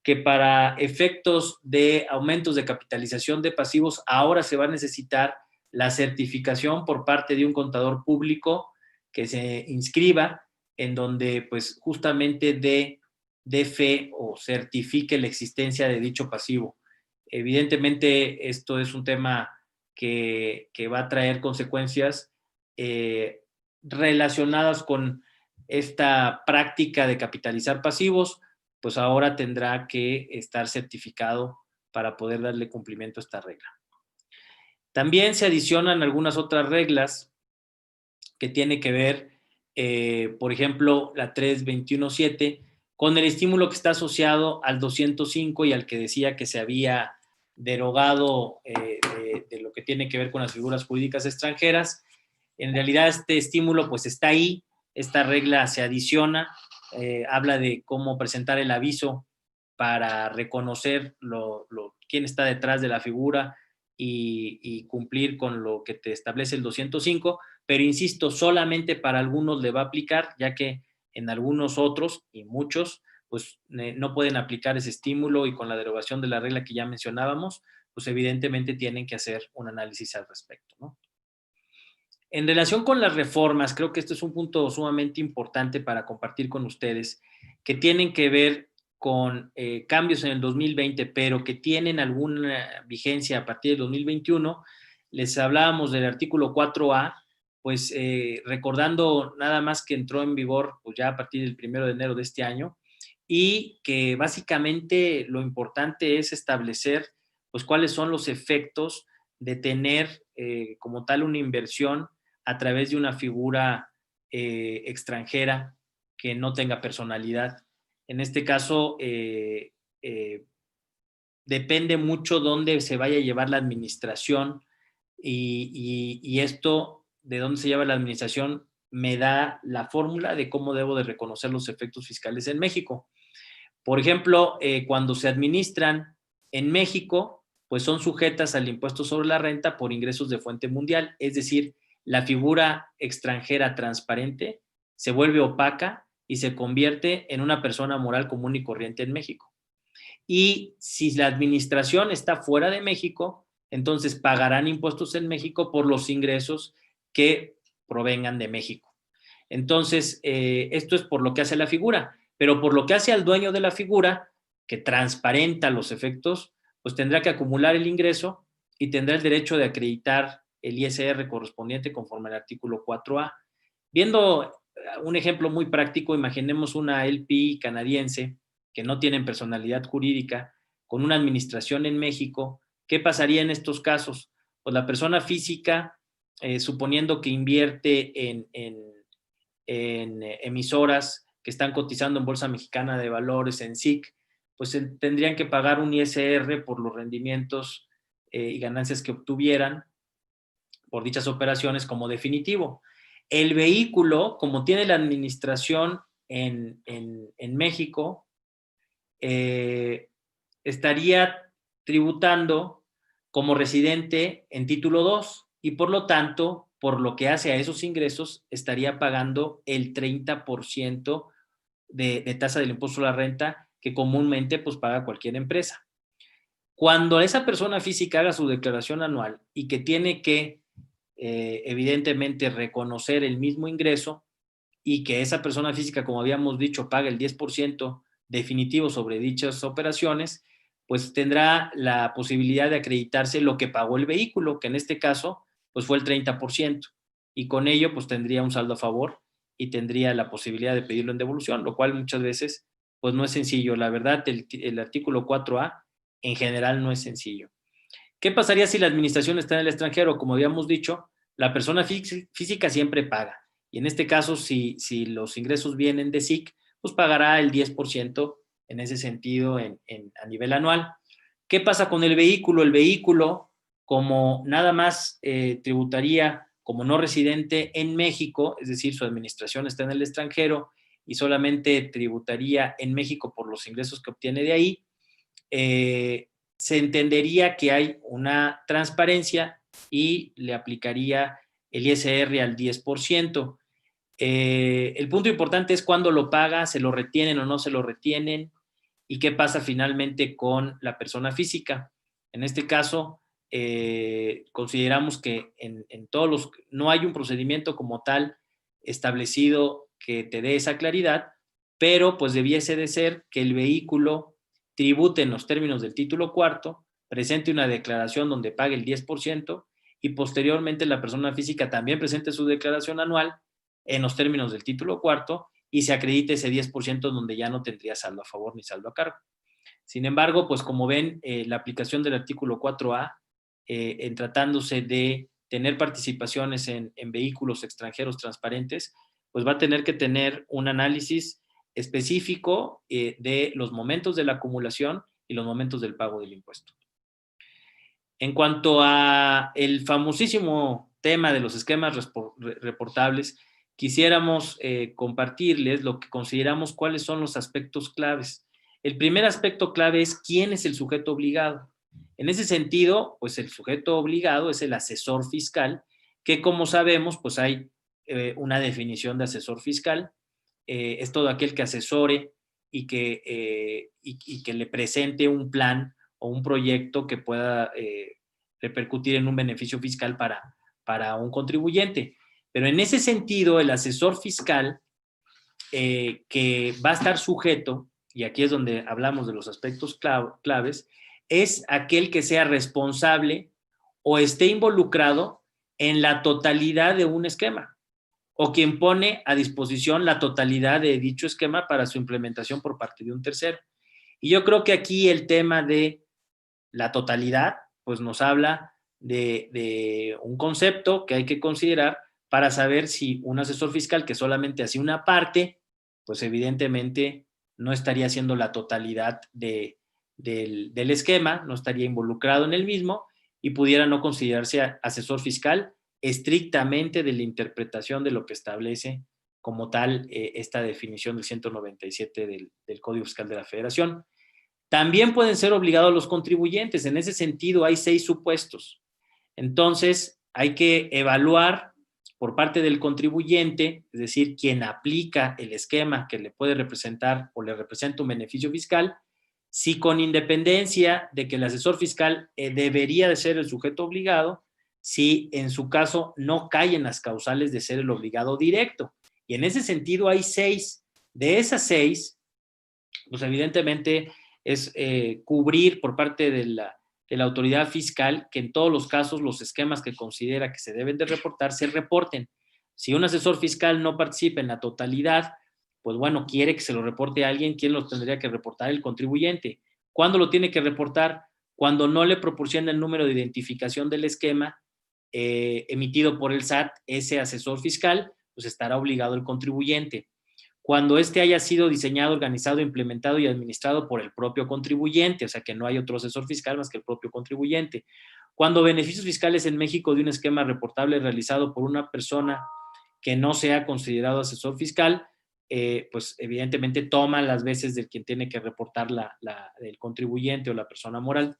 que para efectos de aumentos de capitalización de pasivos ahora se va a necesitar la certificación por parte de un contador público que se inscriba en donde pues justamente dé fe o certifique la existencia de dicho pasivo. Evidentemente esto es un tema que va a traer consecuencias relacionadas con esta práctica de capitalizar pasivos, pues ahora tendrá que estar certificado para poder darle cumplimiento a esta regla. También se adicionan algunas otras reglas que tienen que ver, por ejemplo, la 321.7, con el estímulo que está asociado al 205 y al que decía que se había derogado de lo que tiene que ver con las figuras jurídicas extranjeras. En realidad este estímulo pues está ahí, esta regla se adiciona, habla de cómo presentar el aviso para reconocer quién está detrás de la figura y cumplir con lo que te establece el 205, pero insisto, solamente para algunos le va a aplicar, ya que en algunos otros, y muchos, pues no pueden aplicar ese estímulo y con la derogación de la regla que ya mencionábamos, pues evidentemente tienen que hacer un análisis al respecto, ¿no? En relación con las reformas, creo que este es un punto sumamente importante para compartir con ustedes, que tienen que ver con cambios en el 2020, pero que tienen alguna vigencia a partir del 2021. Les hablábamos del artículo 4A, pues recordando nada más que entró en vigor pues ya a partir del 1 de enero de este año, y que básicamente lo importante es establecer pues cuáles son los efectos de tener como tal una inversión a través de una figura extranjera que no tenga personalidad. En este caso, depende mucho dónde se vaya a llevar la administración y esto, de dónde se lleva la administración, me da la fórmula de cómo debo de reconocer los efectos fiscales en México. Por ejemplo, cuando se administran en México, pues son sujetas al impuesto sobre la renta por ingresos de fuente mundial, es decir, la figura extranjera transparente se vuelve opaca y se convierte en una persona moral común y corriente en México. Y si la administración está fuera de México, entonces pagarán impuestos en México por los ingresos que provengan de México. Entonces, esto es por lo que hace la figura, pero por lo que hace al dueño de la figura, que transparenta los efectos, pues tendrá que acumular el ingreso y tendrá el derecho de acreditar el ISR correspondiente conforme al artículo 4A. Viendo un ejemplo muy práctico, imaginemos una LP canadiense que no tienen personalidad jurídica, con una administración en México. ¿Qué pasaría en estos casos? Pues la persona física, suponiendo que invierte en emisoras que están cotizando en Bolsa Mexicana de Valores, en SIC, pues tendrían que pagar un ISR por los rendimientos y ganancias que obtuvieran por dichas operaciones como definitivo. El vehículo, como tiene la administración en México, estaría tributando como residente en título 2 y por lo tanto, por lo que hace a esos ingresos, estaría pagando el 30% de tasa del impuesto a la renta que comúnmente pues paga cualquier empresa. Cuando esa persona física haga su declaración anual y que tiene que evidentemente reconocer el mismo ingreso y que esa persona física, como habíamos dicho, paga el 10% definitivo sobre dichas operaciones, pues tendrá la posibilidad de acreditarse lo que pagó el vehículo, que en este caso pues fue el 30%, y con ello pues tendría un saldo a favor y tendría la posibilidad de pedirlo en devolución, lo cual muchas veces pues no es sencillo. La verdad, el artículo 4A en general no es sencillo. ¿Qué pasaría si la administración está en el extranjero? Como habíamos dicho, la persona física siempre paga. Y en este caso, si los ingresos vienen de SIC, pues pagará el 10% en ese sentido a nivel anual. ¿Qué pasa con el vehículo? El vehículo, como nada más tributaría como no residente en México, es decir, su administración está en el extranjero y solamente tributaría en México por los ingresos que obtiene de ahí, se entendería que hay una transparencia y le aplicaría el ISR al 10%. El punto importante es cuándo lo paga, se lo retienen o no se lo retienen, y qué pasa finalmente con la persona física. En este caso, consideramos que en todos los, no hay un procedimiento como tal establecido que te dé esa claridad, pero pues debiese de ser que el vehículo tribute en los términos del título cuarto, presente una declaración donde pague el 10% y posteriormente la persona física también presente su declaración anual en los términos del título cuarto y se acredite ese 10% donde ya no tendría saldo a favor ni saldo a cargo. Sin embargo, pues como ven, la aplicación del artículo 4A, en tratándose de tener participaciones en vehículos extranjeros transparentes, pues va a tener que tener un análisis específico de los momentos de la acumulación y los momentos del pago del impuesto. En cuanto a el famosísimo tema de los esquemas reportables, quisiéramos compartirles lo que consideramos cuáles son los aspectos claves. El primer aspecto clave es quién es el sujeto obligado. En ese sentido, pues el sujeto obligado es el asesor fiscal, que como sabemos, pues hay una definición de asesor fiscal. Es todo aquel que asesore y que le presente un plan o un proyecto que pueda repercutir en un beneficio fiscal para un contribuyente. Pero en ese sentido, el asesor fiscal que va a estar sujeto, y aquí es donde hablamos de los aspectos claves, es aquel que sea responsable o esté involucrado en la totalidad de un esquema, o quien pone a disposición la totalidad de dicho esquema para su implementación por parte de un tercero. Y yo creo que aquí el tema de la totalidad, pues nos habla de un concepto que hay que considerar para saber si un asesor fiscal que solamente hace una parte, pues evidentemente no estaría haciendo la totalidad del esquema, no estaría involucrado en el mismo y pudiera no considerarse asesor fiscal estrictamente de la interpretación de lo que establece como tal esta definición del 197 del Código Fiscal de la Federación. También pueden ser obligados los contribuyentes. En ese sentido, hay 6 supuestos. Entonces, hay que evaluar por parte del contribuyente, es decir, quien aplica el esquema que le puede representar o le representa un beneficio fiscal, si con independencia de que el asesor fiscal debería de ser el sujeto obligado, si en su caso no cae en las causales de ser el obligado directo. Y en ese sentido hay 6. De esas 6, pues evidentemente es cubrir por parte de la autoridad fiscal que en todos los casos los esquemas que considera que se deben de reportar se reporten. Si un asesor fiscal no participa en la totalidad, pues bueno, quiere que se lo reporte a alguien, ¿quién lo tendría que reportar? El contribuyente. ¿Cuándo lo tiene que reportar? Cuando no le proporciona el número de identificación del esquema emitido por el SAT, ese asesor fiscal, pues estará obligado el contribuyente. Cuando este haya sido diseñado, organizado, implementado y administrado por el propio contribuyente, o sea que no hay otro asesor fiscal más que el propio contribuyente. Cuando beneficios fiscales en México de un esquema reportable realizado por una persona que no sea considerado asesor fiscal, pues evidentemente toma las veces del quien tiene que reportar el contribuyente o la persona moral.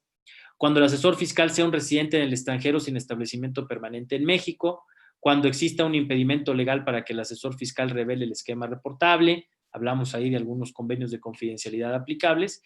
Cuando el asesor fiscal sea un residente en el extranjero sin establecimiento permanente en México, cuando exista un impedimento legal para que el asesor fiscal revele el esquema reportable, hablamos ahí de algunos convenios de confidencialidad aplicables,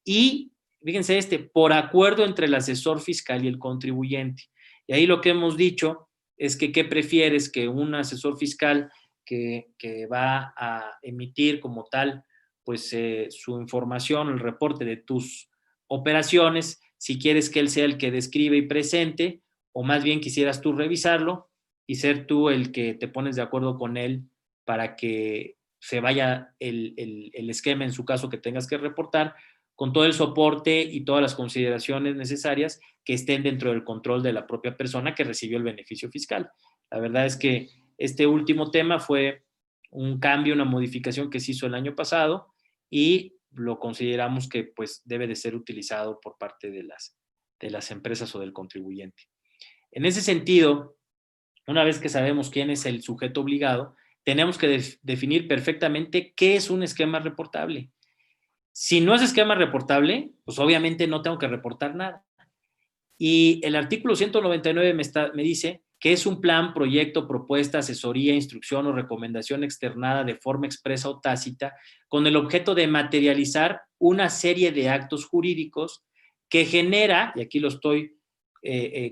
y fíjense por acuerdo entre el asesor fiscal y el contribuyente. Y ahí lo que hemos dicho es que ¿qué prefieres? Que un asesor fiscal que va a emitir como tal pues su información, el reporte de tus operaciones, si quieres que él sea el que describe y presente, o más bien quisieras tú revisarlo y ser tú el que te pones de acuerdo con él para que se vaya el esquema en su caso que tengas que reportar, con todo el soporte y todas las consideraciones necesarias que estén dentro del control de la propia persona que recibió el beneficio fiscal. La verdad es que este último tema fue un cambio, una modificación que se hizo el año pasado y lo consideramos que pues debe de ser utilizado por parte de las empresas o del contribuyente. En ese sentido, una vez que sabemos quién es el sujeto obligado, tenemos que definir perfectamente qué es un esquema reportable. Si no es esquema reportable, pues obviamente no tengo que reportar nada. Y el artículo 199 me dice que es un plan, proyecto, propuesta, asesoría, instrucción o recomendación externada de forma expresa o tácita con el objeto de materializar una serie de actos jurídicos que genera, y aquí lo estoy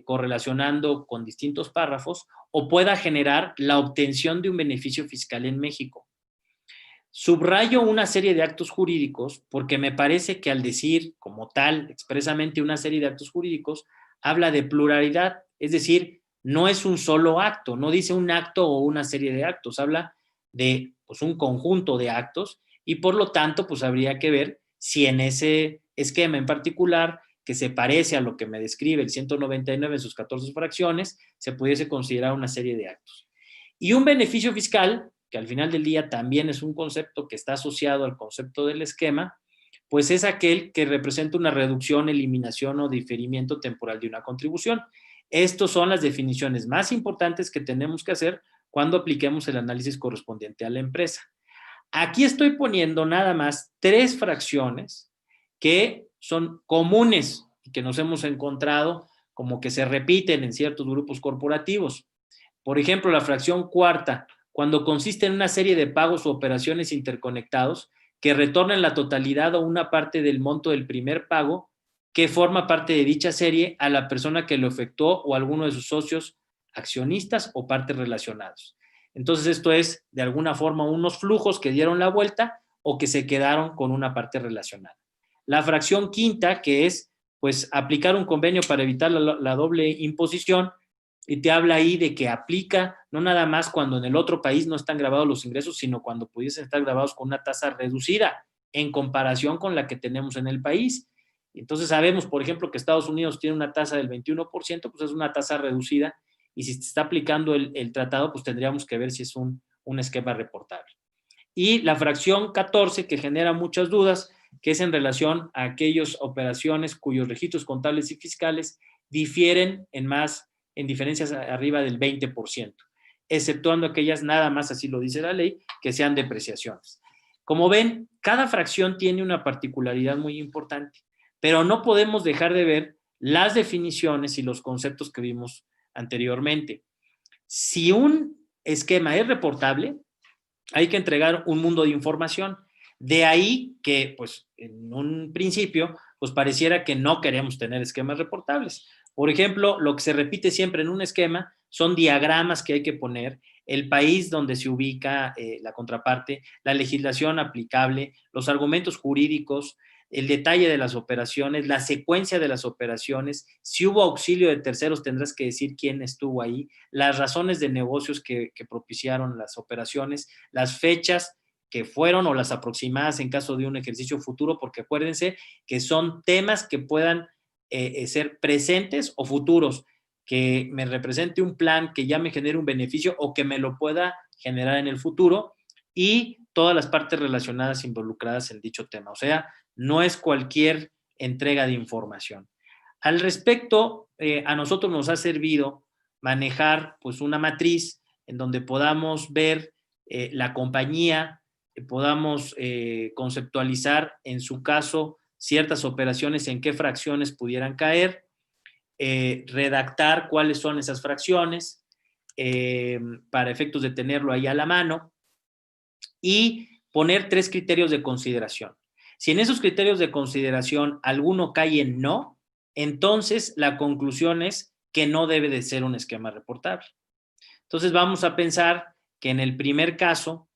correlacionando con distintos párrafos, o pueda generar la obtención de un beneficio fiscal en México. Subrayo una serie de actos jurídicos porque me parece que al decir como tal expresamente una serie de actos jurídicos, habla de pluralidad, es decir, no es un solo acto, no dice un acto o una serie de actos, habla de pues, un conjunto de actos y por lo tanto pues habría que ver si en ese esquema en particular que se parece a lo que me describe el 199 en sus 14 fracciones, se pudiese considerar una serie de actos. Y un beneficio fiscal, que al final del día también es un concepto que está asociado al concepto del esquema, pues es aquel que representa una reducción, eliminación o diferimiento temporal de una contribución. Estas son las definiciones más importantes que tenemos que hacer cuando apliquemos el análisis correspondiente a la empresa. Aquí estoy poniendo nada más 3 fracciones que son comunes y que nos hemos encontrado como que se repiten en ciertos grupos corporativos. Por ejemplo, la fracción cuarta, cuando consiste en una serie de pagos o operaciones interconectados que retornen la totalidad o una parte del monto del primer pago que forma parte de dicha serie a la persona que lo efectuó o a alguno de sus socios, accionistas o partes relacionados. Entonces, esto es, de alguna forma, unos flujos que dieron la vuelta o que se quedaron con una parte relacionada. La fracción quinta, que es, pues, aplicar un convenio para evitar la doble imposición, y te habla ahí de que aplica no nada más cuando en el otro país no están grabados los ingresos, sino cuando pudiesen estar grabados con una tasa reducida en comparación con la que tenemos en el país. Entonces sabemos, por ejemplo, que Estados Unidos tiene una tasa del 21%, pues es una tasa reducida, y si se está aplicando el tratado, pues tendríamos que ver si es un esquema reportable. Y la fracción 14, que genera muchas dudas, que es en relación a aquellas operaciones cuyos registros contables y fiscales difieren en diferencias arriba del 20%, exceptuando aquellas, nada más así lo dice la ley, que sean depreciaciones. Como ven, cada fracción tiene una particularidad muy importante, pero no podemos dejar de ver las definiciones y los conceptos que vimos anteriormente. Si un esquema es reportable, hay que entregar un mundo de información. De ahí que, pues, en un principio, pues pareciera que no queremos tener esquemas reportables. Por ejemplo, lo que se repite siempre en un esquema son diagramas que hay que poner, el país donde se ubica la contraparte, la legislación aplicable, los argumentos jurídicos, el detalle de las operaciones, la secuencia de las operaciones, si hubo auxilio de terceros tendrás que decir quién estuvo ahí, las razones de negocios que propiciaron las operaciones, las fechas que fueron o las aproximadas en caso de un ejercicio futuro, porque acuérdense que son temas que puedan ser presentes o futuros, que me represente un plan que ya me genere un beneficio o que me lo pueda generar en el futuro, y todas las partes relacionadas involucradas en dicho tema. O sea, no es cualquier entrega de información. Al respecto, a nosotros nos ha servido manejar pues una matriz en donde podamos ver la compañía, podamos conceptualizar en su caso ciertas operaciones, en qué fracciones pudieran caer, redactar cuáles son esas fracciones para efectos de tenerlo ahí a la mano, y poner 3 criterios de consideración. Si en esos criterios de consideración alguno cae en no, entonces la conclusión es que no debe de ser un esquema reportable. Entonces vamos a pensar que en el primer caso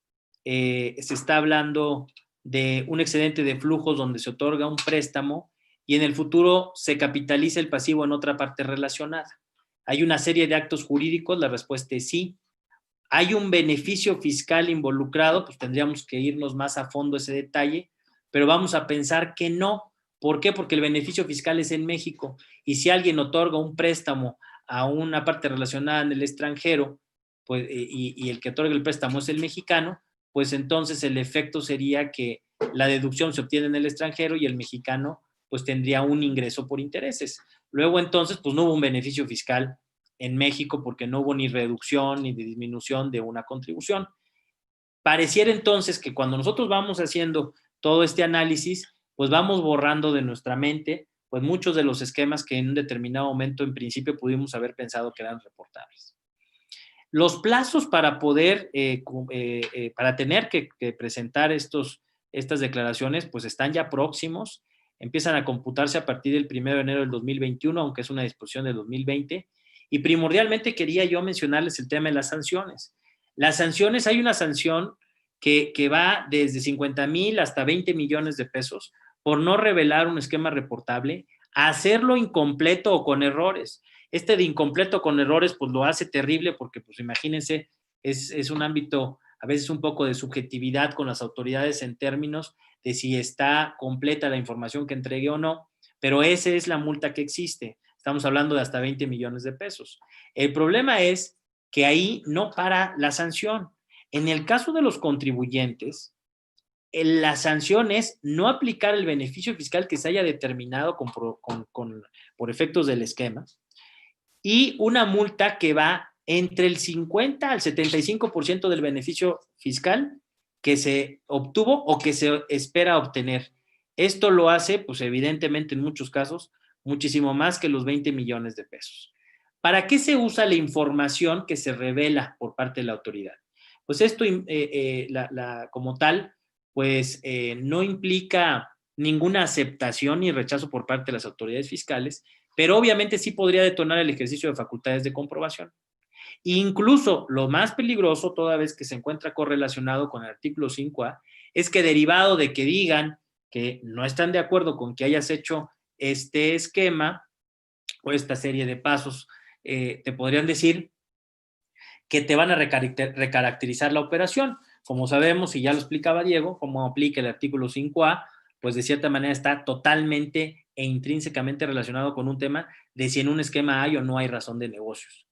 se está hablando de un excedente de flujos donde se otorga un préstamo y en el futuro se capitaliza el pasivo en otra parte relacionada. ¿Hay una serie de actos jurídicos? La respuesta es sí. ¿Hay un beneficio fiscal involucrado? Pues tendríamos que irnos más a fondo ese detalle, pero vamos a pensar que no. ¿Por qué? Porque el beneficio fiscal es en México, y si alguien otorga un préstamo a una parte relacionada en el extranjero, pues, y el que otorga el préstamo es el mexicano, pues entonces el efecto sería que la deducción se obtiene en el extranjero y el mexicano pues tendría un ingreso por intereses. Luego entonces pues no hubo un beneficio fiscal en México porque no hubo ni reducción ni disminución de una contribución. Pareciera entonces que cuando nosotros vamos haciendo todo este análisis, pues vamos borrando de nuestra mente pues muchos de los esquemas que en un determinado momento en principio pudimos haber pensado que eran reportables. Los plazos para poder, para tener que presentar estas declaraciones, pues están ya próximos, empiezan a computarse a partir del 1 de enero del 2021, aunque es una disposición del 2020, y primordialmente quería yo mencionarles el tema de las sanciones. Las sanciones, hay una sanción que va desde 50,000 hasta 20 millones de pesos por no revelar un esquema reportable, a hacerlo incompleto o con errores. Este de incompleto con errores, pues lo hace terrible porque, pues imagínense, es un ámbito a veces un poco de subjetividad con las autoridades en términos de si está completa la información que entregue o no, pero esa es la multa que existe. Estamos hablando de hasta 20 millones de pesos. El problema es que ahí no para la sanción. En el caso de los contribuyentes, la sanción es no aplicar el beneficio fiscal que se haya determinado por efectos del esquema, y una multa que va entre el 50 al 75% del beneficio fiscal que se obtuvo o que se espera obtener. Esto lo hace, pues evidentemente en muchos casos, muchísimo más que los 20 millones de pesos. ¿Para qué se usa la información que se revela por parte de la autoridad? Pues esto como tal, pues no implica ninguna aceptación ni rechazo por parte de las autoridades fiscales, pero obviamente sí podría detonar el ejercicio de facultades de comprobación. Incluso lo más peligroso, toda vez que se encuentra correlacionado con el artículo 5A, es que derivado de que digan que no están de acuerdo con que hayas hecho este esquema o esta serie de pasos te podrían decir que te van a recaracterizar la operación. Como sabemos, y ya lo explicaba Diego, cómo aplica el artículo 5A, pues de cierta manera está totalmente e intrínsecamente relacionado con un tema de si en un esquema hay o no hay razón de negocios.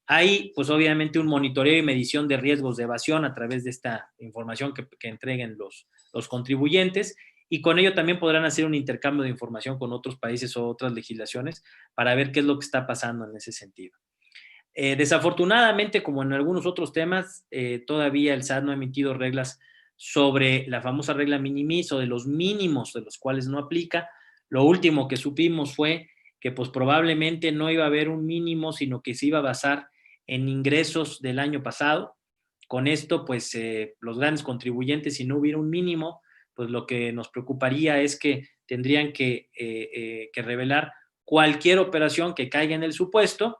Hay, pues obviamente, un monitoreo y medición de riesgos de evasión a través de esta información que entreguen los contribuyentes, y con ello también podrán hacer un intercambio de información con otros países o otras legislaciones para ver qué es lo que está pasando en ese sentido. Desafortunadamente, como en algunos otros temas, todavía el SAT no ha emitido reglas sobre la famosa regla minimis o de los mínimos de los cuales no aplica. Lo último que supimos fue que pues probablemente no iba a haber un mínimo, sino que se iba a basar en ingresos del año pasado. Con esto, pues los grandes contribuyentes, si no hubiera un mínimo, pues lo que nos preocuparía es que tendrían que revelar cualquier operación que caiga en el supuesto,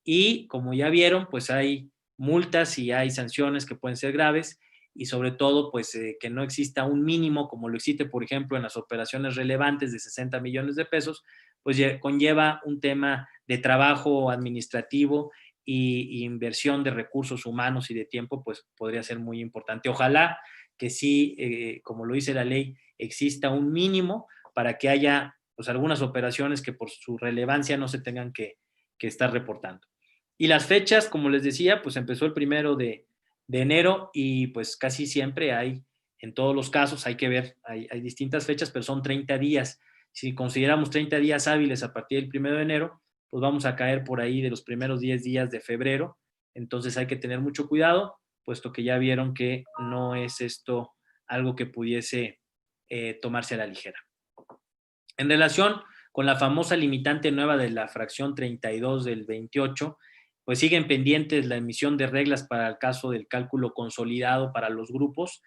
y como ya vieron, pues hay multas y hay sanciones que pueden ser graves, y sobre todo, pues que no exista un mínimo, como lo existe, por ejemplo, en las operaciones relevantes de 60 millones de pesos, pues conlleva un tema de trabajo administrativo y inversión de recursos humanos y de tiempo, pues podría ser muy importante. Ojalá que sí, como lo dice la ley, exista un mínimo para que haya pues algunas operaciones que por su relevancia no se tengan que estar reportando. Y las fechas, como les decía, pues empezó el 1 de enero, y pues casi siempre hay, en todos los casos, hay que ver, hay distintas fechas, pero son 30 días. Si consideramos 30 días hábiles a partir del 1 de enero, pues vamos a caer por ahí de los primeros 10 días de febrero. Entonces hay que tener mucho cuidado, puesto que ya vieron que no es esto algo que pudiese tomarse a la ligera. En relación con la famosa limitante nueva de la fracción 32 del 28, pues siguen pendientes la emisión de reglas para el caso del cálculo consolidado para los grupos,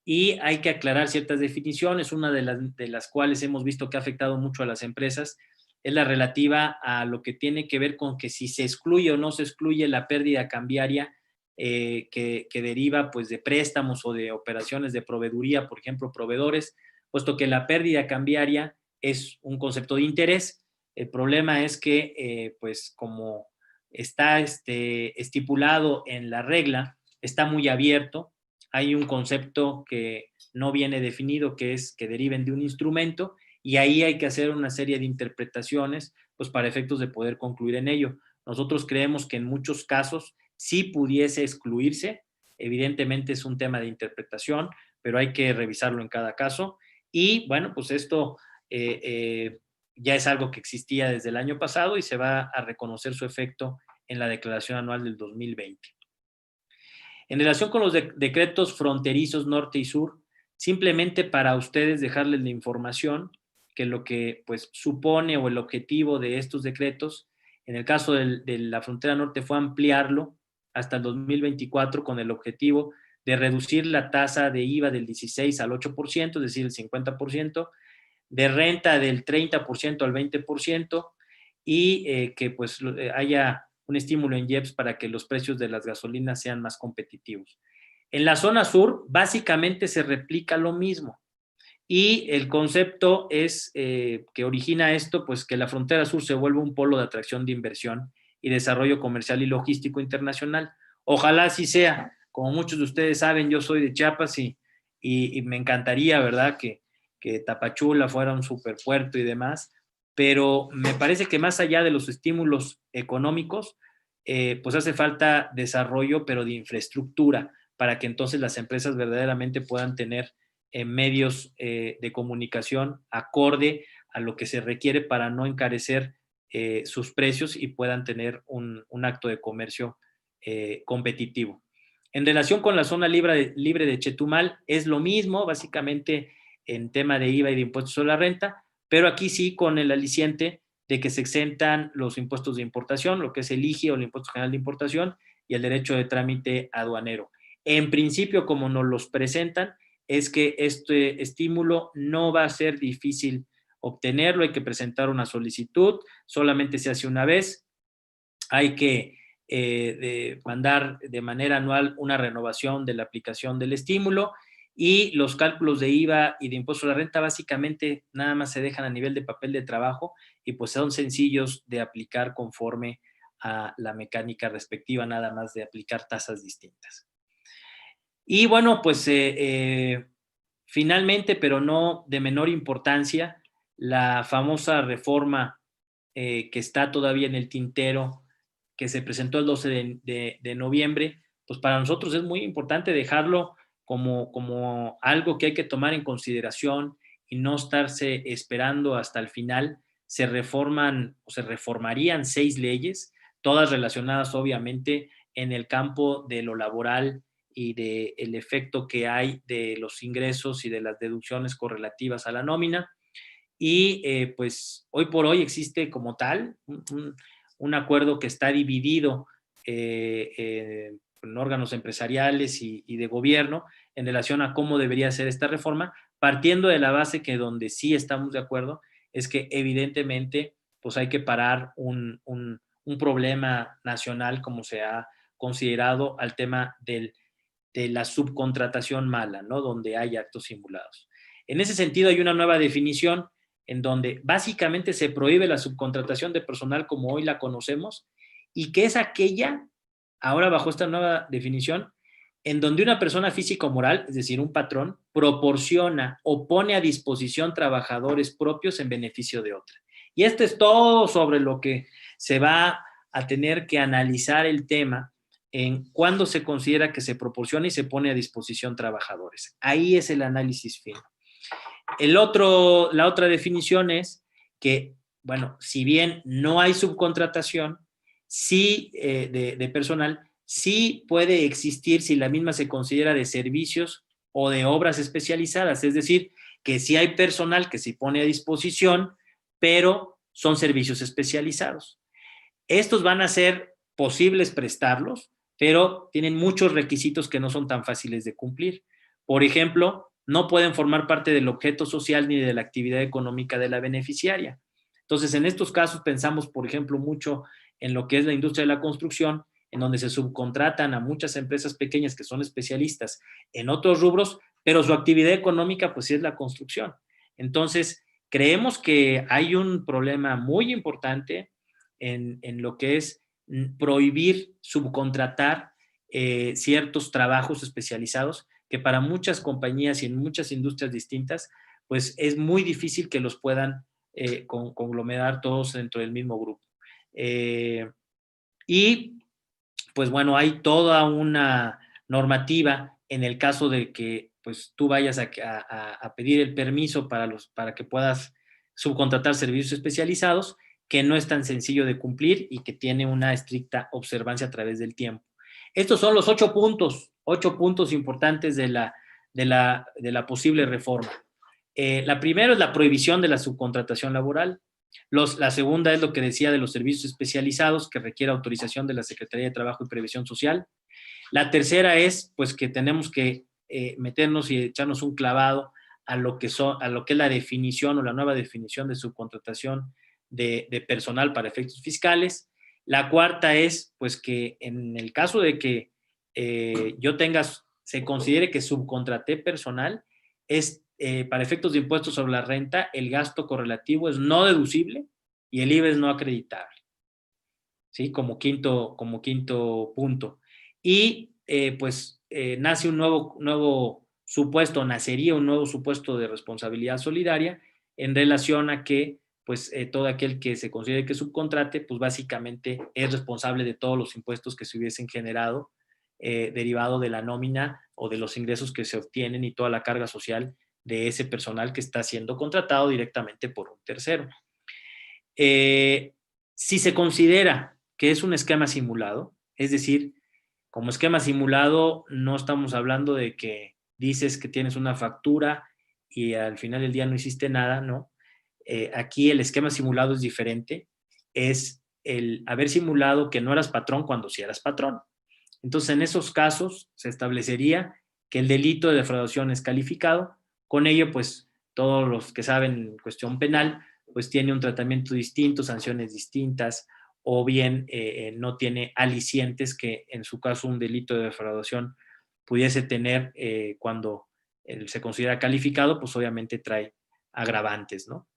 y hay que aclarar ciertas definiciones. Una de las cuales hemos visto que ha afectado mucho a las empresas es la relativa a lo que tiene que ver con que si se excluye o no se excluye la pérdida cambiaria que deriva pues de préstamos o de operaciones de proveeduría, por ejemplo, proveedores, puesto que la pérdida cambiaria es un concepto de interés. El problema es que, pues como está estipulado en la regla, está muy abierto. Hay un concepto que no viene definido, que es que deriven de un instrumento, y ahí hay que hacer una serie de interpretaciones, pues para efectos de poder concluir en ello. Nosotros creemos que en muchos casos sí pudiese excluirse. Evidentemente es un tema de interpretación, pero hay que revisarlo en cada caso. Y bueno, pues esto ya es algo que existía desde el año pasado y se va a reconocer su efecto en la declaración anual del 2020. En relación con los decretos fronterizos norte y sur, simplemente para ustedes dejarles la información que lo que pues supone o el objetivo de estos decretos, en el caso de la frontera norte, fue ampliarlo hasta el 2024 con el objetivo de reducir la tasa de IVA del 16 al 8%, es decir, el 50%, de renta del 30% al 20%, y que pues haya un estímulo en IEPS para que los precios de las gasolinas sean más competitivos. En la zona sur, básicamente se replica lo mismo, y el concepto es que origina esto, pues que la frontera sur se vuelva un polo de atracción de inversión y desarrollo comercial y logístico internacional. Ojalá así sea. Como muchos de ustedes saben, yo soy de Chiapas y me encantaría, ¿verdad?, que Tapachula fuera un superpuerto y demás, pero me parece que más allá de los estímulos económicos, pues hace falta desarrollo, pero de infraestructura, para que entonces las empresas verdaderamente puedan tener medios de comunicación acorde a lo que se requiere para no encarecer sus precios y puedan tener un acto de comercio competitivo. En relación con la zona libre de Chetumal, es lo mismo, básicamente en tema de IVA y de impuestos sobre la renta, pero aquí sí con el aliciente de que se exentan los impuestos de importación, lo que es el IGI o el Impuesto General de Importación, y el derecho de trámite aduanero. En principio, como nos los presentan, es que este estímulo no va a ser difícil obtenerlo. Hay que presentar una solicitud, solamente se hace una vez. Hay que mandar de manera anual una renovación de la aplicación del estímulo, y los cálculos de IVA y de impuesto a la renta básicamente nada más se dejan a nivel de papel de trabajo, y pues son sencillos de aplicar conforme a la mecánica respectiva, nada más de aplicar tasas distintas. Y bueno, pues finalmente, pero no de menor importancia, la famosa reforma que está todavía en el tintero, que se presentó el 12 de noviembre, pues para nosotros es muy importante dejarlo como algo que hay que tomar en consideración y no estarse esperando hasta el final. Se reforman o se reformarían 6 leyes, todas relacionadas obviamente en el campo de lo laboral y del efecto que hay de los ingresos y de las deducciones correlativas a la nómina. Y pues hoy por hoy existe como tal un acuerdo que está dividido en órganos empresariales y de gobierno en relación a cómo debería ser esta reforma, partiendo de la base que donde sí estamos de acuerdo es que evidentemente pues hay que parar un problema nacional como se ha considerado al tema de la subcontratación mala, ¿no? Donde hay actos simulados. En ese sentido hay una nueva definición en donde básicamente se prohíbe la subcontratación de personal como hoy la conocemos y que es aquella, ahora bajo esta nueva definición, en donde una persona física o moral, es decir, un patrón, proporciona o pone a disposición trabajadores propios en beneficio de otra. Y esto es todo sobre lo que se va a tener que analizar el tema en cuándo se considera que se proporciona y se pone a disposición trabajadores. Ahí es el análisis fino. La otra definición es que, bueno, si bien no hay subcontratación, sí de personal, sí puede existir si la misma se considera de servicios o de obras especializadas, es decir, que sí hay personal que se pone a disposición, pero son servicios especializados. Estos van a ser posibles prestarlos, pero tienen muchos requisitos que no son tan fáciles de cumplir. Por ejemplo, no pueden formar parte del objeto social ni de la actividad económica de la beneficiaria. Entonces, en estos casos pensamos, por ejemplo, mucho en lo que es la industria de la construcción, en donde se subcontratan a muchas empresas pequeñas que son especialistas en otros rubros, pero su actividad económica pues sí es la construcción. Entonces, creemos que hay un problema muy importante en lo que es prohibir subcontratar ciertos trabajos especializados que para muchas compañías y en muchas industrias distintas, pues es muy difícil que los puedan conglomerar todos dentro del mismo grupo. Y pues bueno, hay toda una normativa en el caso de que pues tú vayas a pedir el permiso para que puedas subcontratar servicios especializados, que no es tan sencillo de cumplir y que tiene una estricta observancia a través del tiempo. Estos son los 8 puntos importantes de la posible reforma. La primera es la prohibición de la subcontratación laboral. La segunda es lo que decía de los servicios especializados que requiere autorización de la Secretaría de Trabajo y Previsión Social. La tercera es pues que tenemos que meternos y echarnos un clavado a lo que es la definición o la nueva definición de subcontratación de personal para efectos fiscales. La cuarta es pues que en el caso de que se considere que subcontraté personal, es para efectos de impuestos sobre la renta, el gasto correlativo es no deducible y el IVA es no acreditable. ¿Sí? Como quinto punto. Y nace un nuevo supuesto, nacería un nuevo supuesto de responsabilidad solidaria en relación a que pues todo aquel que se considere que subcontrate, pues básicamente es responsable de todos los impuestos que se hubiesen generado derivado de la nómina o de los ingresos que se obtienen y toda la carga social de ese personal que está siendo contratado directamente por un tercero. Si se considera que es un esquema simulado, es decir, como esquema simulado no estamos hablando de que dices que tienes una factura y al final del día no hiciste nada, ¿no? Aquí el esquema simulado es diferente, es el haber simulado que no eras patrón cuando sí eras patrón. Entonces, en esos casos se establecería que el delito de defraudación es calificado. Con ello, pues, todos los que saben en cuestión penal, pues tiene un tratamiento distinto, sanciones distintas, o bien no tiene alicientes que en su caso un delito de defraudación pudiese tener cuando se considera calificado, pues obviamente trae agravantes, ¿no?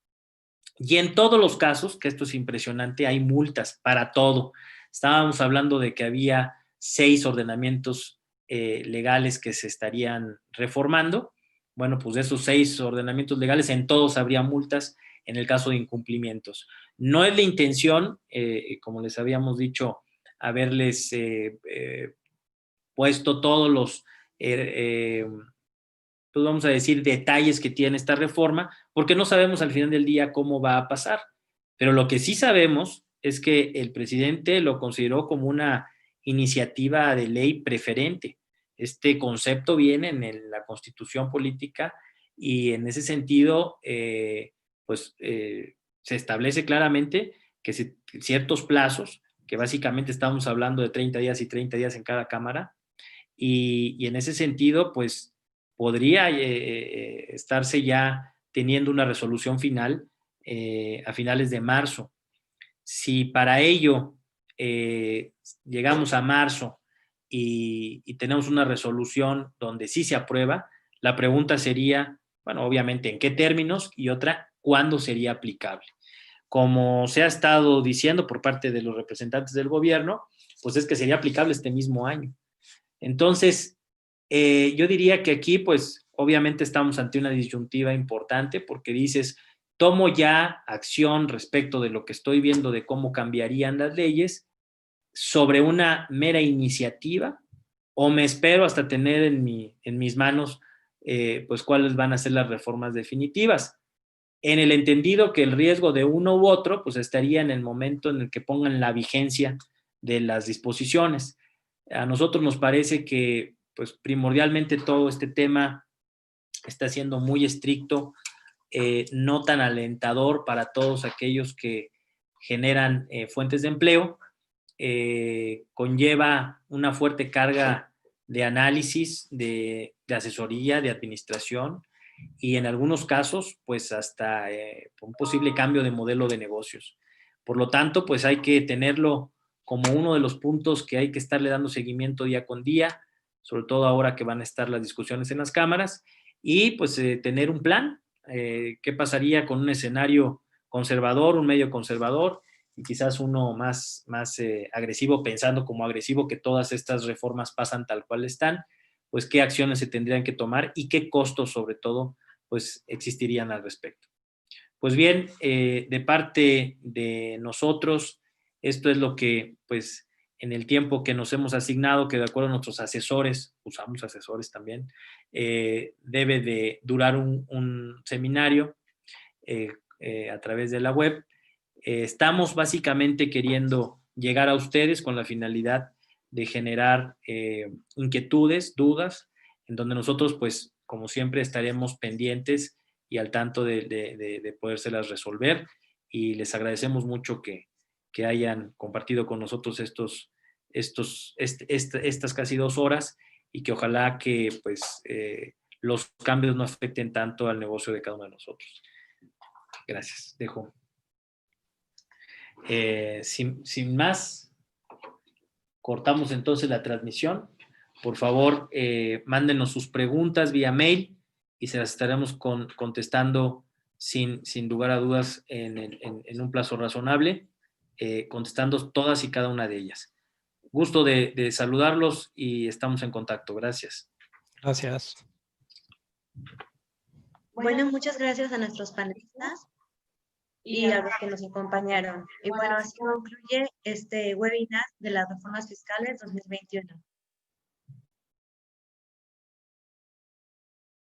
Y en todos los casos, que esto es impresionante, hay multas para todo, Estábamos hablando de que había 6 ordenamientos legales que se estarían reformando. Bueno, pues de esos 6 ordenamientos legales, en todos habría multas en el caso de incumplimientos. No es la intención, como les habíamos dicho, haberles puesto todos los, pues vamos a decir, detalles que tiene esta reforma, porque no sabemos al final del día cómo va a pasar. Pero lo que sí sabemos es que el presidente lo consideró como una iniciativa de ley preferente. Este concepto viene en la Constitución política y en ese sentido, se establece claramente que ciertos plazos, que básicamente estamos hablando de 30 días y 30 días en cada cámara, y en ese sentido, pues podría estarse ya teniendo una resolución final a finales de marzo. Si para ello llegamos a marzo y tenemos una resolución donde sí se aprueba, la pregunta sería, bueno, obviamente, ¿en qué términos? Y otra, ¿cuándo sería aplicable? Como se ha estado diciendo por parte de los representantes del gobierno, pues es que sería aplicable este mismo año. Entonces, yo diría que aquí, pues, obviamente estamos ante una disyuntiva importante porque dices, tomo ya acción respecto de lo que estoy viendo de cómo cambiarían las leyes sobre una mera iniciativa o me espero hasta tener en mis manos, pues, cuáles van a ser las reformas definitivas. En el entendido que el riesgo de uno u otro, pues, estaría en el momento en el que pongan la vigencia de las disposiciones. A nosotros nos parece que, pues, primordialmente todo este tema está siendo muy estricto, no tan alentador para todos aquellos que generan fuentes de empleo, conlleva una fuerte carga de análisis, de asesoría, de administración y en algunos casos, pues hasta un posible cambio de modelo de negocios. Por lo tanto, pues hay que tenerlo como uno de los puntos que hay que estarle dando seguimiento día con día, sobre todo ahora que van a estar las discusiones en las cámaras, y pues tener un plan. ¿Qué pasaría con un escenario conservador, un medio conservador, y quizás uno más agresivo, pensando como agresivo que todas estas reformas pasan tal cual están? Pues qué acciones se tendrían que tomar y qué costos, sobre todo, pues existirían al respecto. Pues bien, de parte de nosotros, esto es lo que, pues, en el tiempo que nos hemos asignado, que de acuerdo a nuestros asesores, usamos asesores también, debe de durar un seminario a través de la web. Estamos básicamente queriendo llegar a ustedes con la finalidad de generar inquietudes, dudas, en donde nosotros, pues, como siempre, estaremos pendientes y al tanto de podérselas resolver. Y les agradecemos mucho que hayan compartido con nosotros estas casi 2 horas y que ojalá que, pues, los cambios no afecten tanto al negocio de cada uno de nosotros. Gracias. Dejo. Sin más, cortamos entonces la transmisión. Por favor, mándenos sus preguntas vía mail y se las estaremos contestando sin lugar a dudas en un plazo razonable, contestando todas y cada una de ellas. Gusto de saludarlos y estamos en contacto. Gracias. Gracias. Bueno, muchas gracias a nuestros panelistas y a los que nos acompañaron. Y bueno, así concluye este webinar de las reformas fiscales 2021.